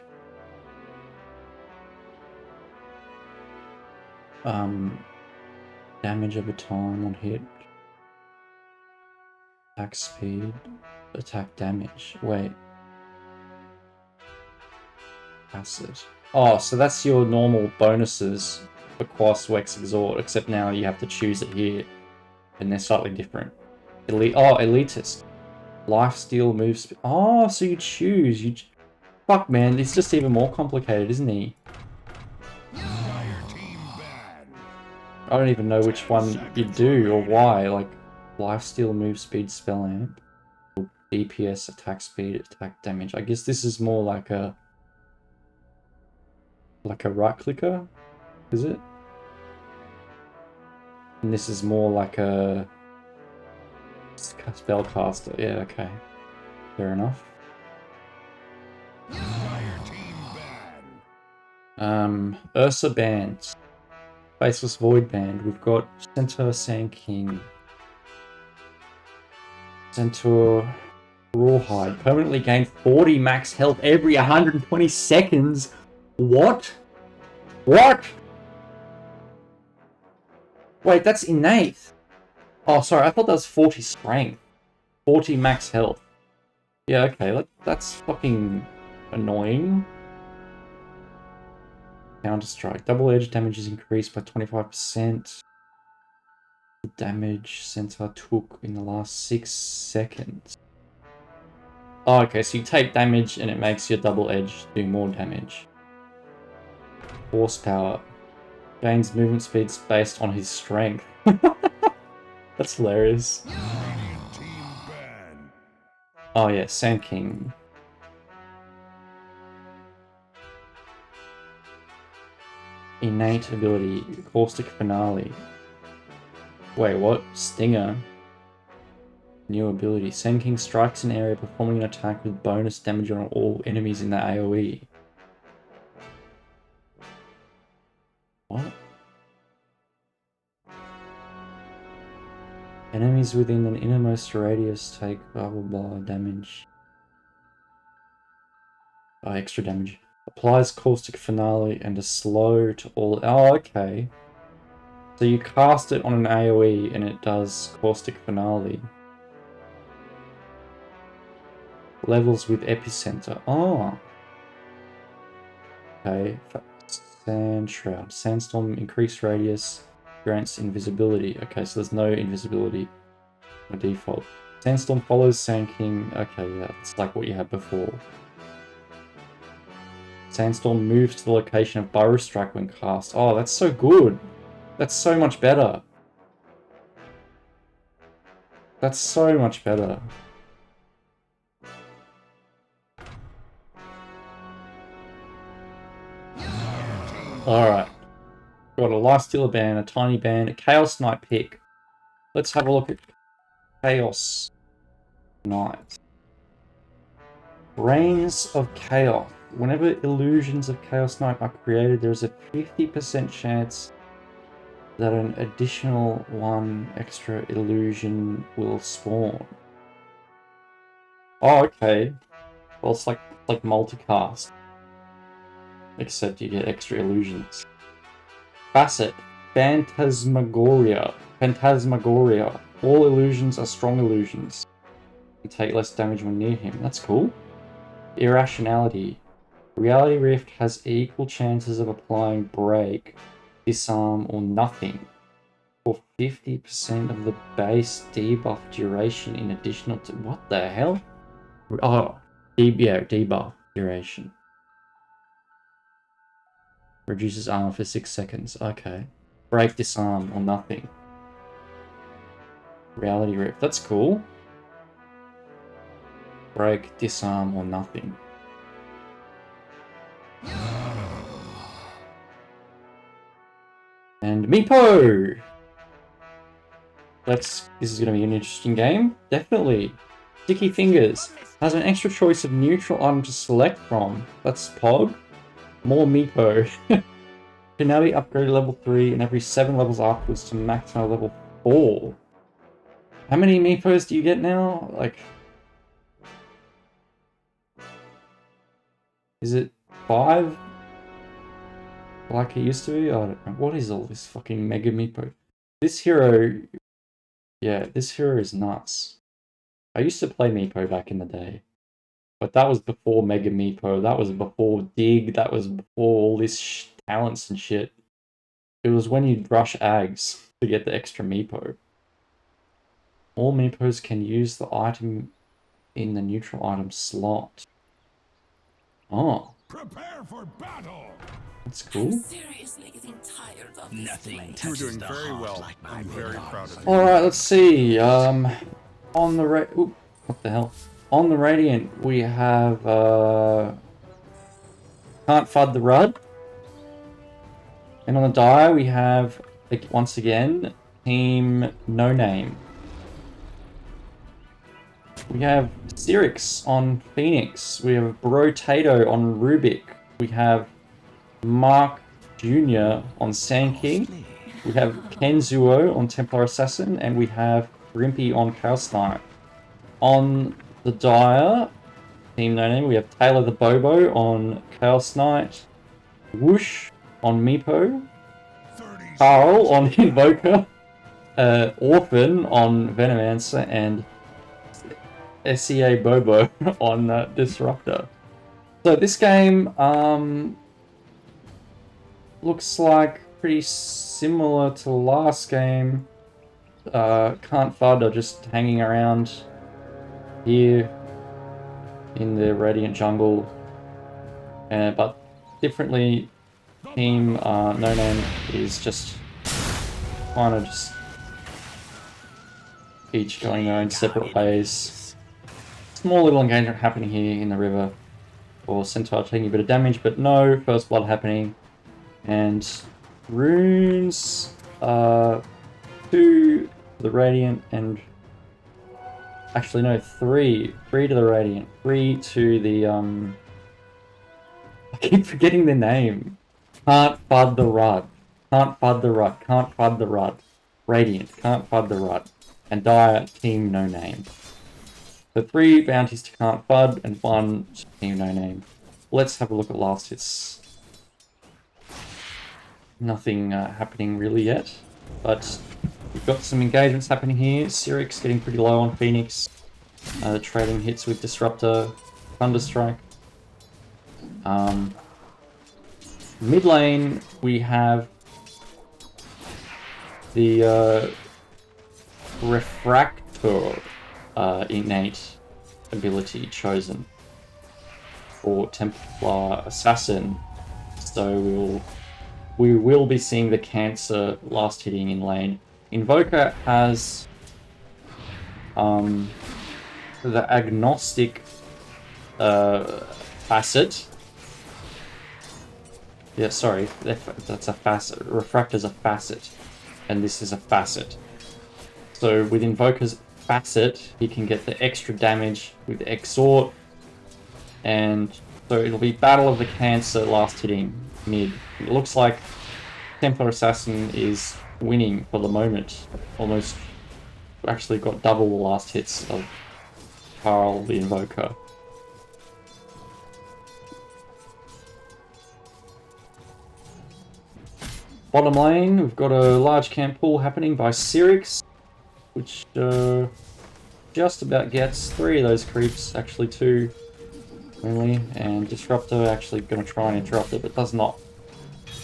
Damage over time on hit. Attack speed. Attack damage. Wait. Acid. Oh, so that's your normal bonuses for Quas, Wex, Exhort, except now you have to choose it here. And they're slightly different. Elitist. Lifesteal moves. Oh, so you choose. Fuck, man, it's just even more complicated, isn't he? I don't even know which one you do or why. Like, lifesteal, move speed, spell amp, DPS, attack speed, attack damage. I guess this is more like a right clicker, is it? And this is more like a spellcaster. Yeah, okay, fair enough. Ursa Bands. Faceless Void Band. We've got Centaur Sand King. Centaur Rawhide. Permanently gain 40 max health every 120 seconds. What? What? Wait, that's innate. Oh, sorry, I thought that was 40 strength. 40 max health. Yeah, okay, that's fucking annoying. Counter-Strike. Double edge damage is increased by 25%. The damage Centaur took in the last 6 seconds. Oh, okay, so you take damage and it makes your double edge do more damage. Horsepower. Gains movement speeds based on his strength. That's hilarious. Oh yeah, Sand King. Innate ability, Caustic Finale. Wait, what? Stinger. New ability. Sand King strikes an area performing an attack with bonus damage on all enemies in the AoE. What? Enemies within an innermost radius take blah blah blah damage. Oh, extra damage. Applies Caustic Finale and a slow to all... Oh, okay. So you cast it on an AoE and it does Caustic Finale. Levels with Epicenter. Oh. Okay. Sand Shroud. Sandstorm, increased radius. grants invisibility. Okay, so there's no invisibility by default. Sandstorm follows Sand King. Okay, yeah, it's like what you had before. Sandstorm moves to the location of Burrow Strike when cast. Oh, that's so good. That's so much better. That's so much better. Alright. Got a Lifestealer band, a Tiny band, a Chaos Knight pick. Let's have a look at Chaos Knight. Reigns of Chaos. Whenever illusions of Chaos Knight are created, there is a 50% chance that an additional one extra illusion will spawn. Oh, okay. Well, it's like multicast. Except you get extra illusions. Facet. Phantasmagoria. Phantasmagoria. All illusions are strong illusions. You take less damage when near him. That's cool. Irrationality. Reality Rift has equal chances of applying Break, Disarm, or Nothing for 50% of the base debuff duration in additional to... What the hell? Oh, yeah, debuff duration. Reduces armor for 6 seconds. Okay. Break, Disarm, or Nothing. Reality Rift. That's cool. Break, Disarm, or Nothing. And Meepo! This is going to be an interesting game. Definitely. Sticky Fingers has an extra choice of neutral item to select from. That's Pog. More Meepo. Can now be upgraded level 3 and every 7 levels afterwards to maximum level 4. How many Meepos do you get now? Like... Is it 5? Like it used to be? I don't know. What is all this fucking Mega Meepo? This hero... Yeah, this hero is nuts. I used to play Meepo back in the day. But that was before Mega Meepo. That was before Dig. That was before all this talents and shit. It was when you'd rush Ags to get the extra Meepo. All Meepos can use the item in the neutral item slot. Oh. Prepare for battle. That's cool. Seriously getting tired of this Nothing thing. touches You're doing the very heart well. like my I'm very rhythm. proud of you. Alright, let's see. On the Oop, what the hell? On the Radiant, we have Can'tFuddTheRudd. And on the Dire, we have, once again, TeamNoName. We have Cyrix on Phoenix. We have Brotato on Rubik. We have Mark Jr. on Sand King. We have Kenzuo on Templar Assassin. And we have Grimpy on Chaos Knight. On the Dire, TeamNoName, we have Taylor the Bobo on Chaos Knight. Whoosh on Meepo. Carl on Invoker. Orphan on Venomancer. And SEA Bobo on Disruptor. So this game looks like pretty similar to the last game. Can'tFudd are just hanging around here in the Radiant Jungle. But differently, Team NoName is just kind of just each going their own separate ways. Small little engagement happening here in the river, or Centaur taking a bit of damage, but no first blood happening. And runes 2 to the Radiant, and actually no, 3 to the Radiant, 3 to the I keep forgetting their name. Can'tFuddTheRudd, Can'tFuddTheRudd, Can'tFuddTheRudd, Radiant, Can'tFuddTheRudd, and Dire TeamNoName. So 3 bounties to Can'tFudd and 1 to TeamNoName. Let's have a look at last hits. Nothing happening really yet, but we've got some engagements happening here. Cyrix getting pretty low on Phoenix. Trading hits with Disruptor, Thunderstrike. Mid lane, we have the Refractor innate ability chosen for Templar Assassin. So we will be seeing the Cancer last hitting in lane. Invoker has the Agnostic facet. Yeah, sorry, that's a facet. Refractor's a facet, and this is a facet. So with Invoker's facet, he can get the extra damage with Exhort, and so it'll be Battle of the Cancer last hitting mid. It looks like Templar Assassin is winning for the moment. Almost actually got double the last hits of Carl the Invoker. Bottom lane, we've got a large camp pull happening by Cyrix, which just about gets 3 of those creeps, actually 2 only, and Disruptor actually going to try and interrupt it, but does not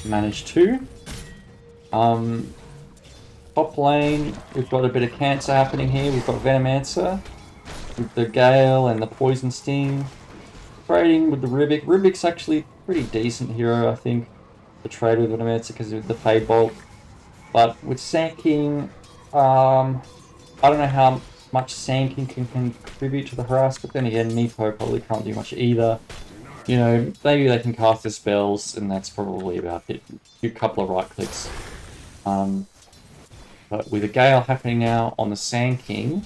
manage to. Top lane, we've got a bit of cancer happening here. We've got Venomancer with the Gale and the Poison Sting. Trading with the Rubik. Rubik's actually pretty decent hero, I think. The trade with Venomancer because of the Fade Bolt. But with Sand King, I don't know how much Sand King can contribute to the harass, but then again, Nepo probably can't do much either. You know, maybe they can cast their spells, and that's probably about it. Do a couple of right clicks. But with a Gale happening now on the Sand King,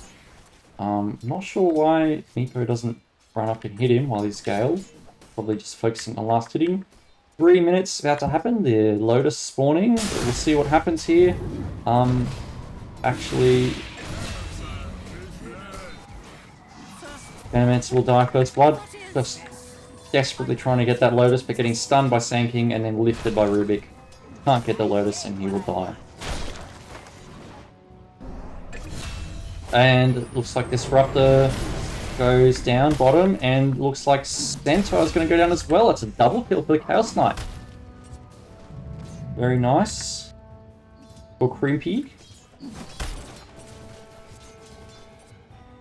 not sure why Nepo doesn't run up and hit him while he's Gale. Probably just focusing on last hitting. 3 minutes about to happen. The Lotus spawning. We'll see what happens here. Actually, Venomancer will die first blood. Just desperately trying to get that Lotus, but getting stunned by Sand King and then lifted by Rubik. Can't get the Lotus and he will die. And it looks like Disruptor goes down bottom, and looks like Centaur is going to go down as well. It's a double kill for the Chaos Knight. Very nice. For Crimpy.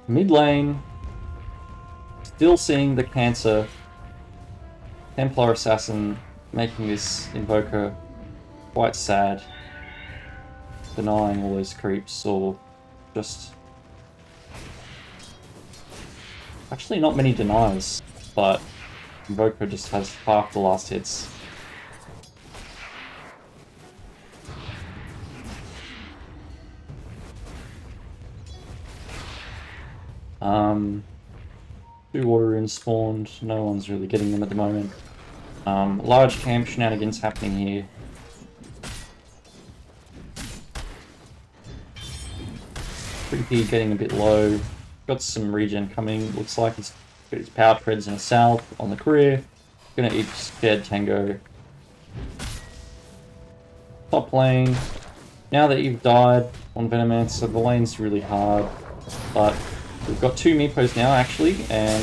Mid lane. Still seeing the Cancer. Templar Assassin making this Invoker quite sad. Denying all those creeps, or just... Actually, not many deniers, but Invoker just has half the last hits. Two water runes spawned, no one's really getting them at the moment. Large camp shenanigans happening here. Creepy getting a bit low. Got some regen coming. Looks like he's got his power preds in a south on the career. Gonna eat Scared Tango. Top lane. Now that you've died on Venomancer, the lane's really hard. But we've got 2 Meepos now actually, and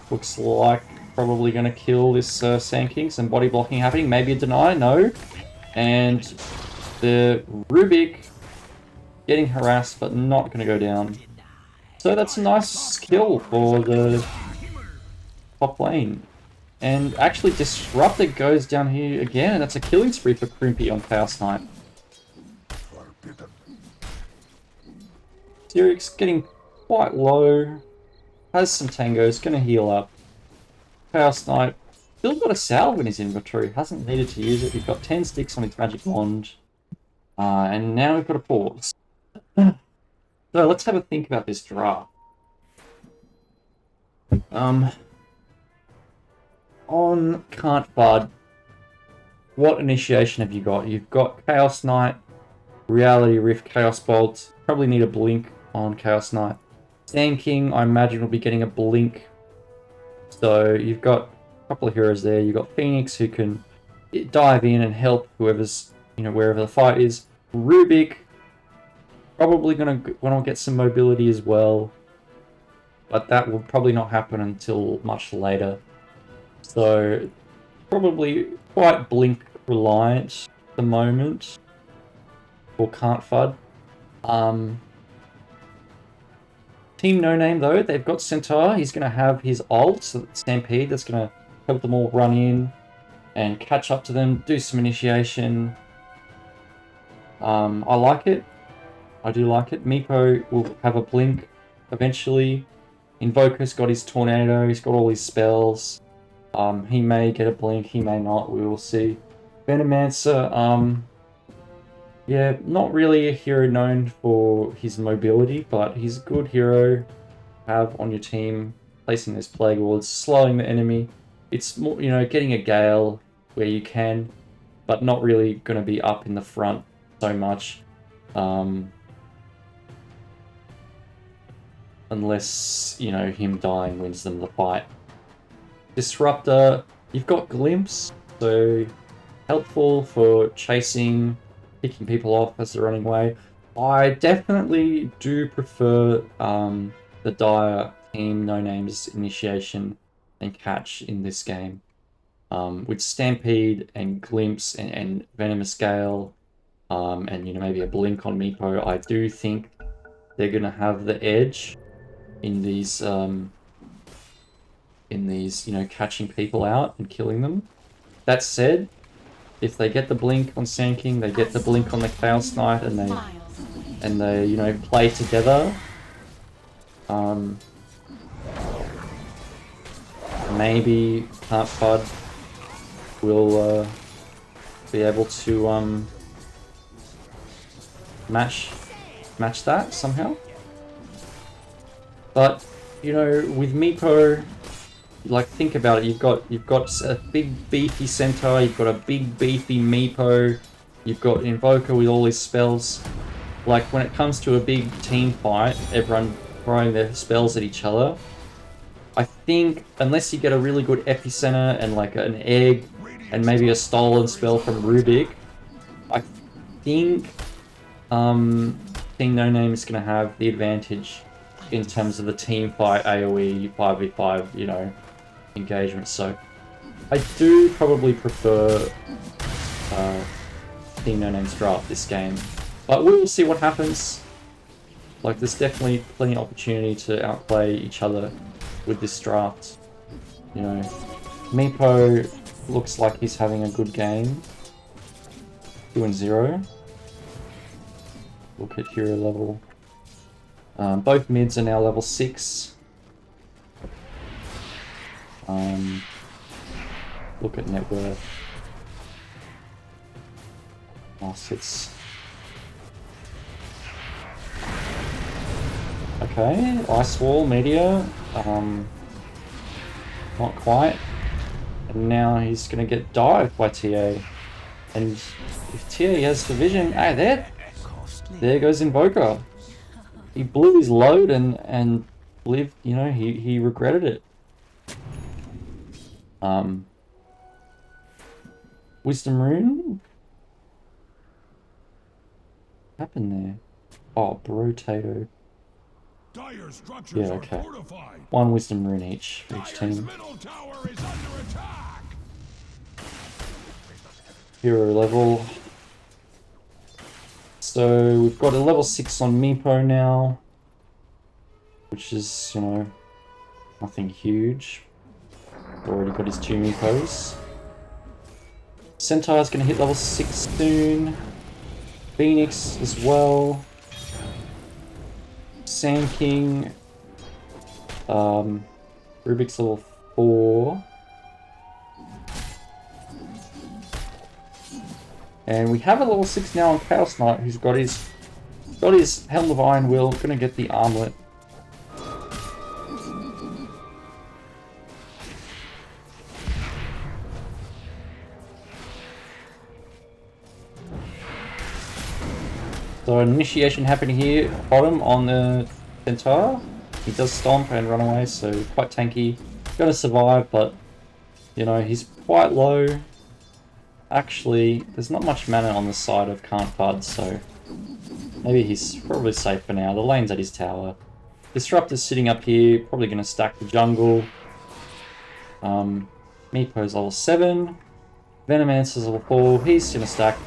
looks like probably gonna kill this Sand King. Some body blocking happening. Maybe a deny, no. And the Rubik getting harassed but not gonna go down. So that's a nice kill for the top lane. And actually Disruptor goes down here again, and that's a killing spree for Crimpy on Chaos Knight. Cyrix getting quite low. Has some tangos, gonna heal up. Chaos Knight still got a salve in his inventory, hasn't needed to use it. He's got 10 sticks on his magic wand. And now we've got a pause. So let's have a think about this draft. On Can'tFudd, what initiation have you got? You've got Chaos Knight, Reality Rift, Chaos Bolt. Probably need a blink on Chaos Knight. Sand King, I imagine, will be getting a blink. So you've got a couple of heroes there. You've got Phoenix, who can dive in and help whoever's, you know, wherever the fight is. Rubik, probably going to want to get some mobility as well, but that will probably not happen until much later. So probably quite blink reliant at the moment for Can'tFudd. TeamNoName though, they've got Centaur. He's going to have his ult, so Stampede, that's going to help them all run in and catch up to them, do some initiation. I like it. I do like it. Meepo will have a blink eventually. Invoker's got his tornado, he's got all his spells. He may get a blink, he may not, we will see. Venomancer, yeah, not really a hero known for his mobility, but he's a good hero to have on your team, placing those plague wards, slowing the enemy. It's more, you know, getting a gale where you can, but not really going to be up in the front so much. Unless, you know, him dying wins them the fight. Disruptor, you've got Glimpse, so helpful for chasing, picking people off as they're running away. I definitely do prefer the dire TeamNoName's initiation and catch in this game. With Stampede and Glimpse and Venomous Gale, and you know, maybe a blink on Meepo, I do think they're gonna have the edge in these you know, catching people out and killing them. That said, if they get the blink on Sand King, they get the blink on the Chaos Knight, and they you know, play together, maybe Can'tFudd will be able to match that somehow. But you know, with Meepo, like, think about it. You've got a big beefy Centaur. You've got a big beefy Meepo. You've got Invoker with all his spells. Like, when it comes to a big team fight, everyone throwing their spells at each other, I think unless you get a really good epicenter and like an egg and maybe a stolen spell from Rubik, I think TeamNoName is going to have the advantage in terms of the team fight, AoE, 5v5, you know, engagement. So I do probably prefer TeamNoName's draft this game, but we'll see what happens. Like, there's definitely plenty of opportunity to outplay each other with this draft. You know, Meepo looks like he's having a good game. 2-0. Look at hero level. Both mids are now level 6. Look at net worth. Assets. Okay, Ice Wall, Meteor. Not quite. And now he's going to get dived by TA. And if TA has Division, hey, there goes Invoker. He blew his load and lived, you know, he regretted it. Wisdom Rune? What happened there? Oh, Brotato. Yeah, okay. 1 Wisdom Rune each for each team. Hero level. So we've got a level 6 on Meepo now, which is, you know, nothing huge. Already got his 2 Meepos. Centaur's going to hit level 6 soon. Phoenix as well. Sand King. Rubik's level 4. And we have a level 6 now on Chaos Knight, who's got his Helm of Iron Will, gonna get the armlet. So an initiation happening here, bottom on the Centaur. He does stomp and run away, so quite tanky. Gonna survive, but you know, he's quite low. Actually, there's not much mana on the side of Can'tFudd, so maybe he's probably safe for now. The lane's at his tower. Disruptor's sitting up here, probably going to stack the jungle. Meepo's level 7. Venomancer's level 4. He's going to stack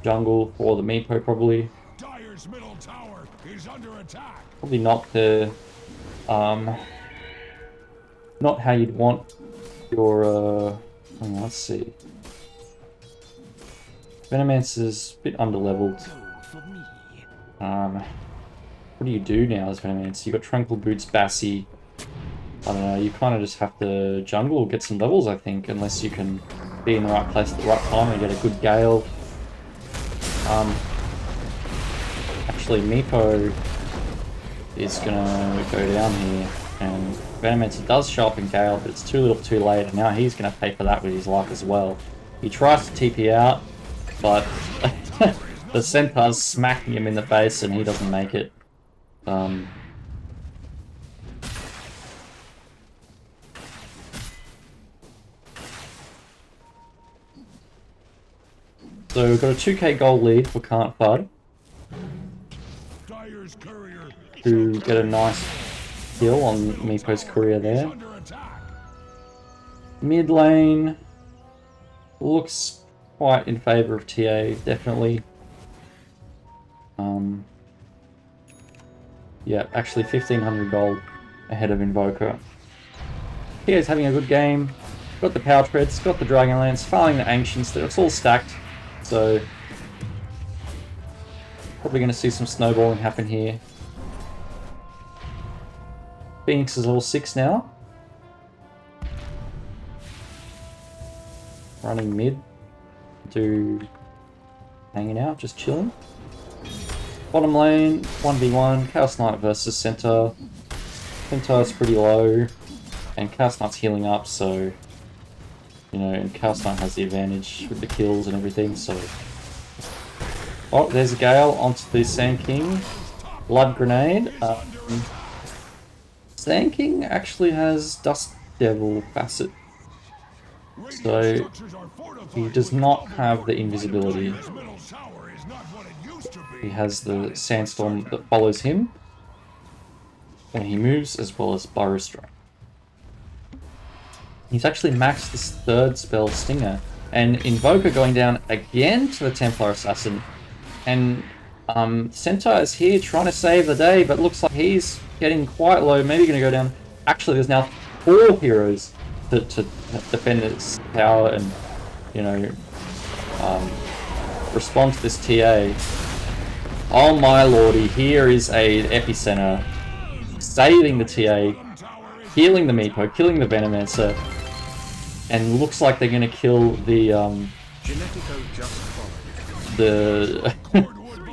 jungle for the Meepo probably. Dire's middle tower is under attack. Probably not the not how you'd want your hang on, let's see. Venomancer's a bit underleveled. What do you do now as Venomancer? You got Tranquil Boots, Bassi. I don't know, you kind of just have to jungle or get some levels, I think, unless you can be in the right place at the right time and get a good Gale. Actually, Meepo is gonna go down here, and Venomancer does show up in Gale, but it's too little too late, and now he's gonna pay for that with his life as well. He tries to TP out, but the Centaur's smacking him in the face and he doesn't make it. So we've got a 2k gold lead for Can'tFudd to get a nice kill on Meepo's courier there. Mid lane looks quite in favour of TA, definitely. Yeah, actually 1500 gold ahead of Invoker. TA's having a good game. Got the Power Treads, got the Dragonlance, farming the Ancients, it's all stacked. So, probably going to see some snowballing happen here. Phoenix is level 6 now. Running mid. Hanging out, just chilling. Bottom lane, 1v1, Chaos Knight versus Centaur. Centaur's pretty low, and Chaos Knight's healing up, so... You know, and Chaos Knight has the advantage with the kills and everything, so... Oh, there's a Gale onto the Sand King. Blood Grenade. Sand King actually has Dust Devil Facet. So, he does not have the invisibility. He has the Sandstorm that follows him when he moves, as well as Burrow Strike. He's actually maxed this third spell, Stinger, and Invoker going down again to the Templar Assassin, and Centaur is here trying to save the day, but looks like he's getting quite low, maybe going to go down. Actually, there's now 4 heroes to defend its tower and, you know, respond to this TA. Oh my lordy, here is a Epicenter saving the TA, healing the Meepo, killing the Venomancer, and looks like they're going to kill the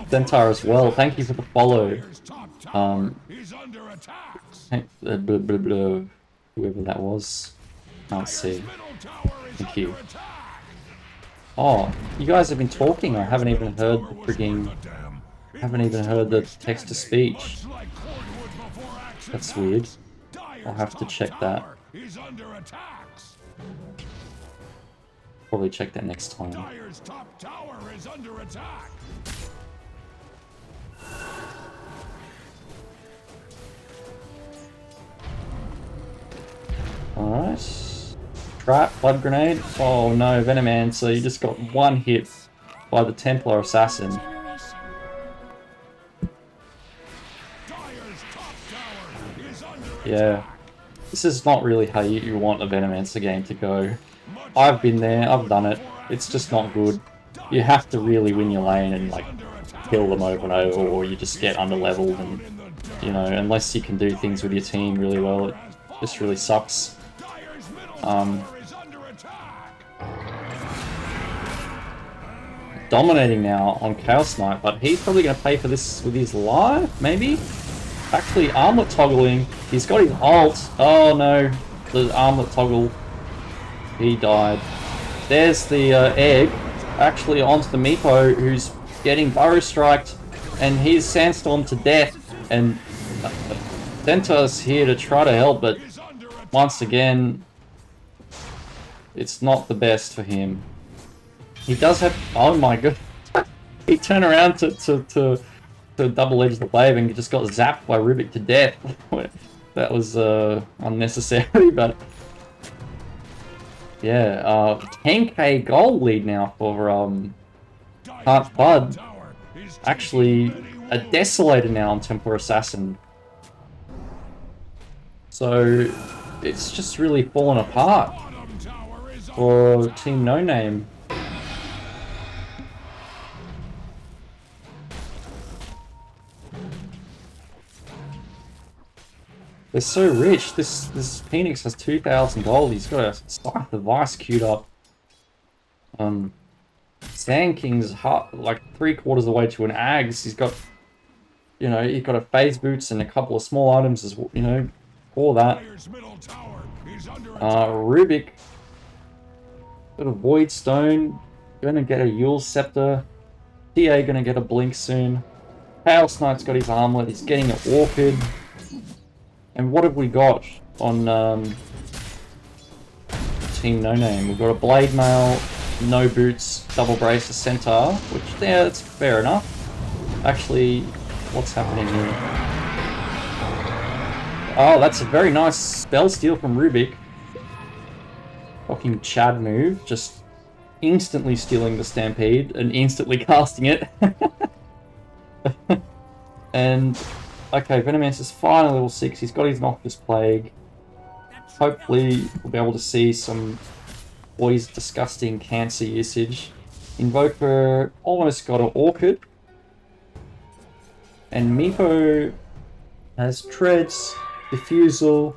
Centaur as well. Thank you for the follow. Whoever that was. Can't see. Thank you. Oh, you guys have been talking. I haven't even heard the frigging... Haven't even heard the text-to-speech. That's weird. I'll have to check that. Probably check that next time. Alright. Trap, Blood Grenade. Oh no, Venomancer, you just got one hit by the Templar Assassin. Yeah. This is not really how you want a Venomancer game to go. I've been there, I've done it. It's just not good. You have to really win your lane and like kill them over and over, or you just get underleveled, and you know, unless you can do things with your team really well, it just really sucks. Dominating now on Chaos Knight, but he's probably going to pay for this with his life, maybe? Actually, armlet toggling. He's got his ult. Oh no, the armlet toggle. He died. There's the egg, actually onto the Meepo, who's getting Burrow Striked, and he's Sandstorm to death, and Centaur's here to try to help, but once again, it's not the best for him. He does have... Oh my god. He turned around to double-edge the wave and just got zapped by Rubik to death. That was unnecessary, but... Yeah, 10k gold lead now for Can'tFudd actually a Desolator now on Templar Assassin. So it's just really fallen apart for TeamNoName. They're so rich. This Phoenix has 2,000 gold. He's got a Scythe of Vice queued up. Sand King's like 3/4 of the way to an Ags. He's got, you know, he's got a phase boots and a couple of small items as you know, for that. Rubik, got a Void Stone. Gonna get a Yule Scepter. TA gonna get a Blink soon. Chaos Knight's got his armlet. He's getting an Orchid. And what have we got on TeamNoName? We've got a Blade Mail, no boots, double brace, a Centaur, which, yeah, that's fair enough. Actually, what's happening here? Oh, that's a very nice spell steal from Rubik. Fucking Chad move, just instantly stealing the Stampede and instantly casting it. And, okay, Venomancer's finally level 6, he's got his Noctis Plague. Hopefully, we'll be able to see some boys disgusting cancer usage. Invoker almost got an Orchid. And Meepo has Treads, Diffusal,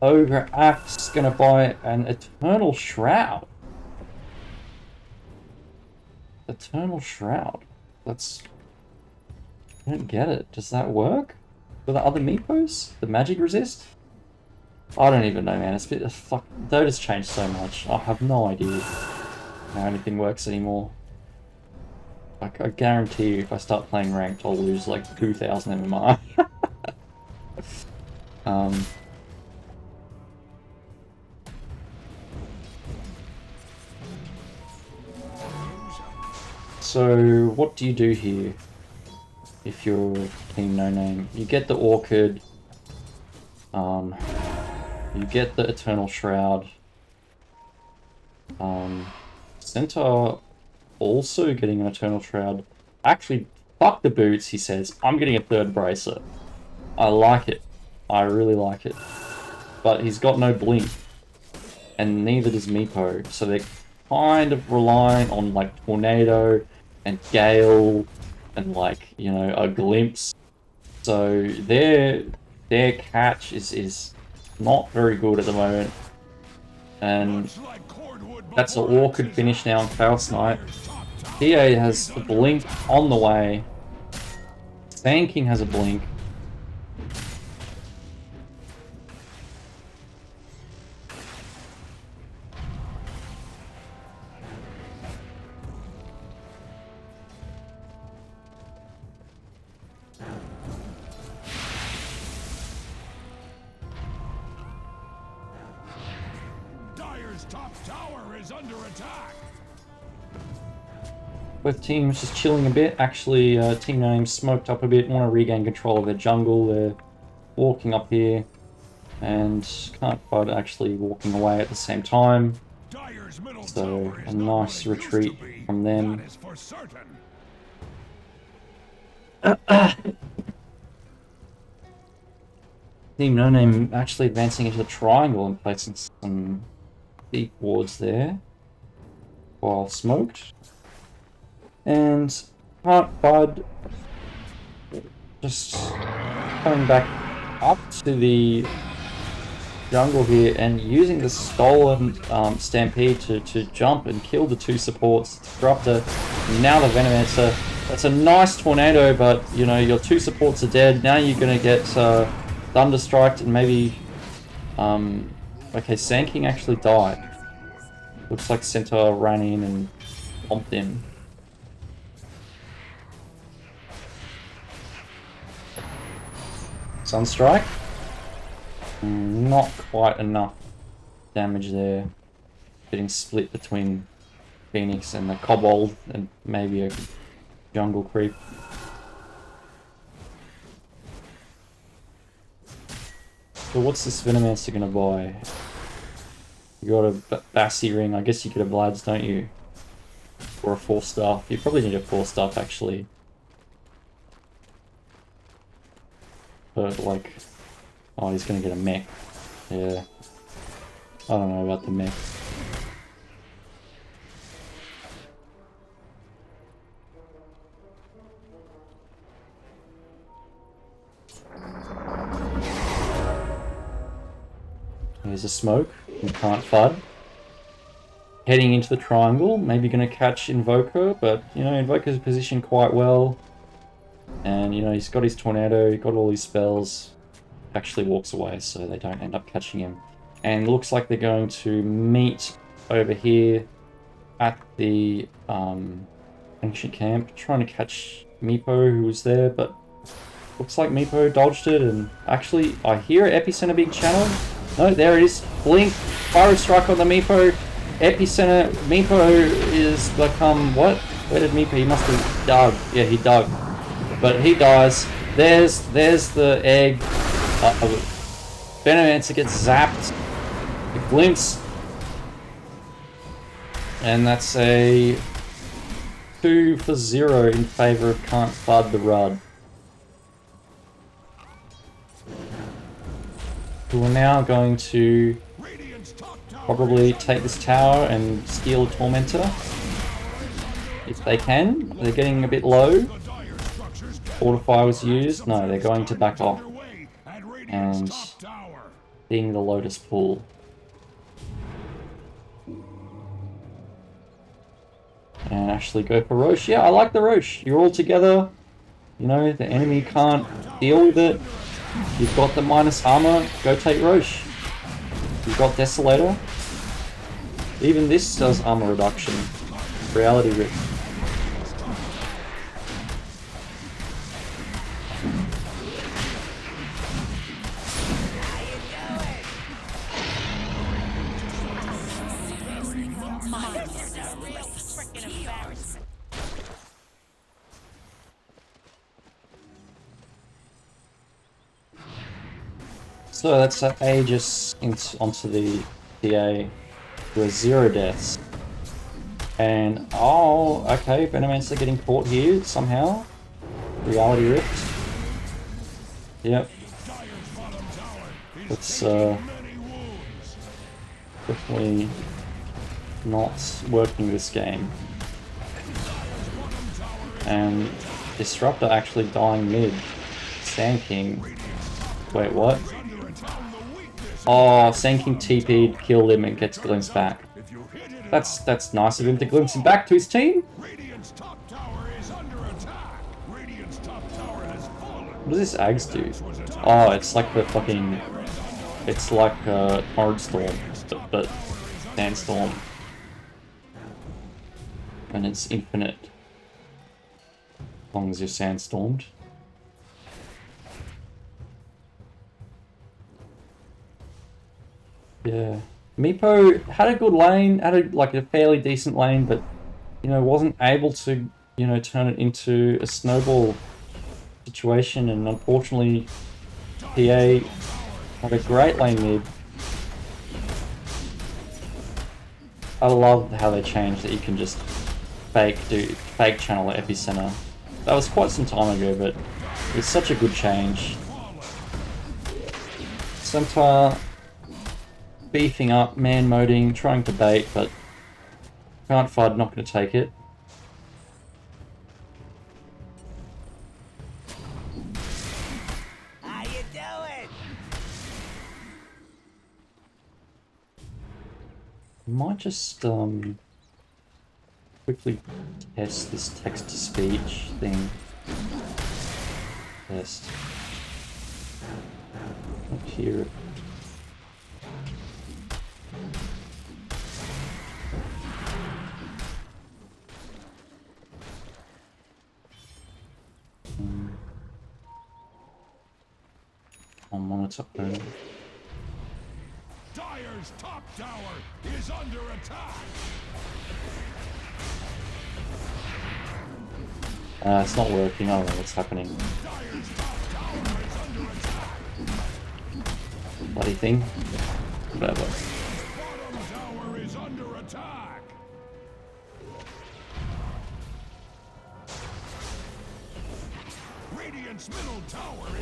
Ogre Axe, gonna buy an Eternal Shroud. Eternal Shroud. That's... I don't get it. Does that work? For the other Meepos? The magic resist? I don't even know, man. It's a bit... Fuck. Dota's changed so much. I have no idea how anything works anymore. Like, I guarantee you, if I start playing ranked, I'll lose like 2,000 MMR. So, what do you do here? If you're TeamNoName, you get the Orchid. You get the Eternal Shroud. Centaur also getting an Eternal Shroud. Actually, fuck the boots, he says. I'm getting a third bracer. I like it. I really like it. But he's got no blink. And neither does Meepo. So they're kind of relying on like Tornado and Gale and like, you know, a Glimpse. So their catch is not very good at the moment. And that's an Orchid finish now on Chaos Knight. TA has a blink on the way. Sand King has a blink. Both teams just chilling a bit. Actually, TeamNoName smoked up a bit, want to regain control of their jungle. They're walking up here, and Can'tFudd actually walking away at the same time. So, a nice retreat from them. TeamNoName actually advancing into the triangle and placing some deep wards there, while smoked. And Can'tFudd just coming back up to the jungle here and using the stolen Stampede to jump and kill the two supports, Disruptor, and now the Venomancer. That's a nice tornado, but you know, your two supports are dead. Now you're gonna get Thunderstriked and maybe okay, Sand King actually died. Looks like Centaur ran in and bumped him. Sunstrike. Not quite enough damage there. Getting split between Phoenix and the Kobold and maybe a jungle creep. So what's this Venomancer gonna buy? You got a Bassy ring. I guess you get a Vlad's, don't you? Or a 4-star. You probably need a 4-star actually. But like, oh, he's gonna get a mech. Yeah. I don't know about the mech. Here's a smoke from Can'tFudd. Heading into the triangle, maybe going to catch Invoker, but, you know, Invoker's positioned quite well. And, you know, he's got his tornado, he's got all his spells. Actually walks away, so they don't end up catching him. And it looks like they're going to meet over here at the ancient camp, trying to catch Meepo, who was there, but looks like Meepo dodged it. And actually, I hear Epicenter being channeled. No, there it is. Blink, Fire Strike on the Meepo. Epicenter, Meepo is become what? Where did Meepo? He must have dug. Yeah, he dug. But he dies. There's the egg. Venomancer gets zapped. A glimpse. And that's a 2 for 0 in favor of Can'tFuddTheRudd. Who are now going to probably take this tower and steal a Tormentor. If they can. They're getting a bit low. Fortify was used. No, they're going to back off. And being the Lotus Pool. And actually go for Roche. Yeah, I like the Roche. You're all together. You know, the enemy can't deal with it. You've got the minus armor. Go take Roche. You've got Desolator. Even this does armor reduction. Reality Rip. So that's Aegis onto the TA with 0 deaths. And, oh, okay, Venomancer getting caught here somehow. Reality Rift. Yep. It's definitely not working this game. And Disruptor actually dying mid. Sand King. Wait, what? Oh, Sand King TP'd, killed him, and gets glimpsed back. That's nice of him to glimpse him back to his team. What does this Ags do? Oh, it's like the fucking... It's like Torrent Storm, but Sandstorm. And it's infinite. As long as you're sandstormed. Yeah. Meepo had a good lane, had like a fairly decent lane, but, you know, wasn't able to, you know, turn it into a snowball situation, and unfortunately PA had a great lane mid. I love how they changed that you can just fake channel at Epicenter. That was quite some time ago, but it's such a good change. Centaur beefing up, man moding, trying to bait, but Can'tFudd not going to take it. How you doing? Might just quickly test this text-to-speech thing. Test. Not here. On monitor only. Dire's top tower is under attack. It's not working. I don't know what's happening. Dire's top tower is under attack. Bloody thing. Whatever. Bottom tower is under attack.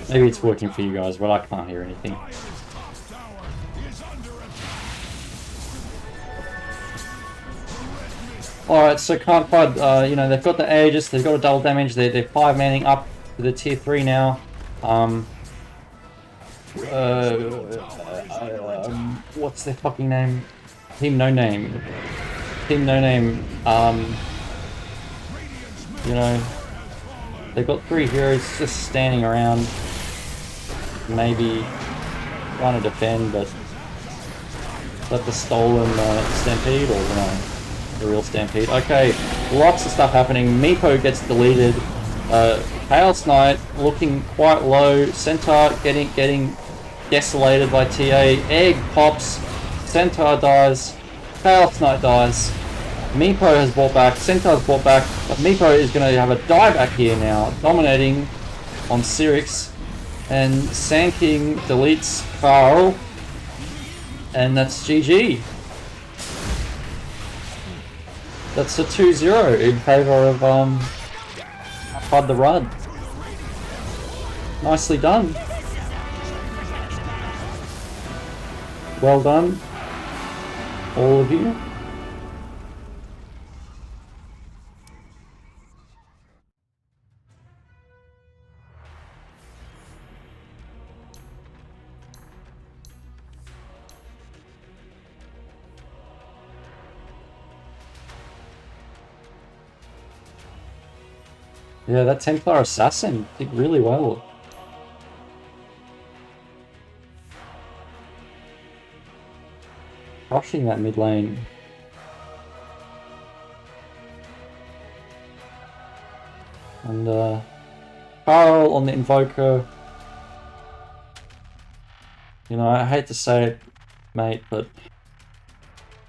Maybe it's working for you guys, but I can't hear anything. Alright, so Can'tFudd, you know, they've got the Aegis, they've got a double damage, they're 5-manning up to the tier 3 now. What's their fucking name? TeamNoName. TeamNoName, you know, they've got 3 heroes just standing around, maybe trying to defend, but is that the stolen Stampede, or no, the real Stampede? Okay, lots of stuff happening. Meepo gets deleted. Chaos Knight looking quite low. Centaur getting desolated by TA. Egg pops. Centaur dies. Chaos Knight dies. Meepo has brought back. Centaur's brought back. But Meepo is going to have a dieback here now, dominating on Cyrix. And Sand-King deletes Carl. And that's GG. That's a 2-0 in favor of Can'tFuddTheRudd. Nicely done. Well done, all of you. Yeah, that Templar Assassin did really well. Crushing that mid lane. And Carl on the Invoker. You know, I hate to say it, mate, but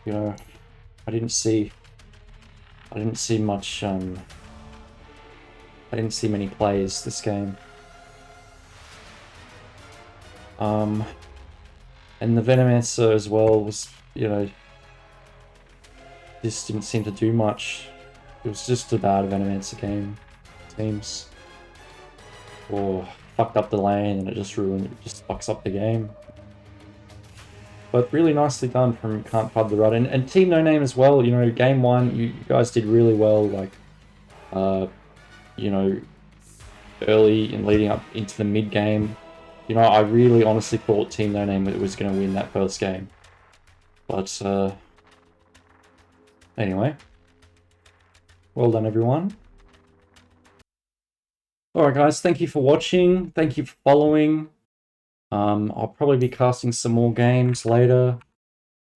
you know, I didn't see much I didn't see many plays this game. And the Venomancer as well was, you know, just didn't seem to do much. It was just a bad Venomancer game, it seems. Or fucked up the lane and it just fucks up the game. But really nicely done from Can'tFuddTheRudd. And TeamNoName as well, you know, game 1, you guys did really well, like, you know, early and leading up into the mid game. You know, I really honestly thought TeamNoName was going to win that first game. But, anyway. Well done, everyone. Alright, guys, thank you for watching. Thank you for following. I'll probably be casting some more games later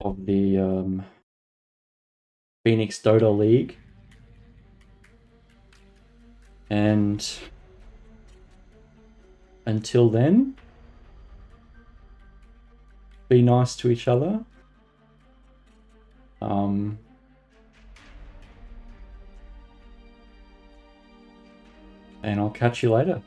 of the Phoenix Dota League. And until then, be nice to each other. And I'll catch you later.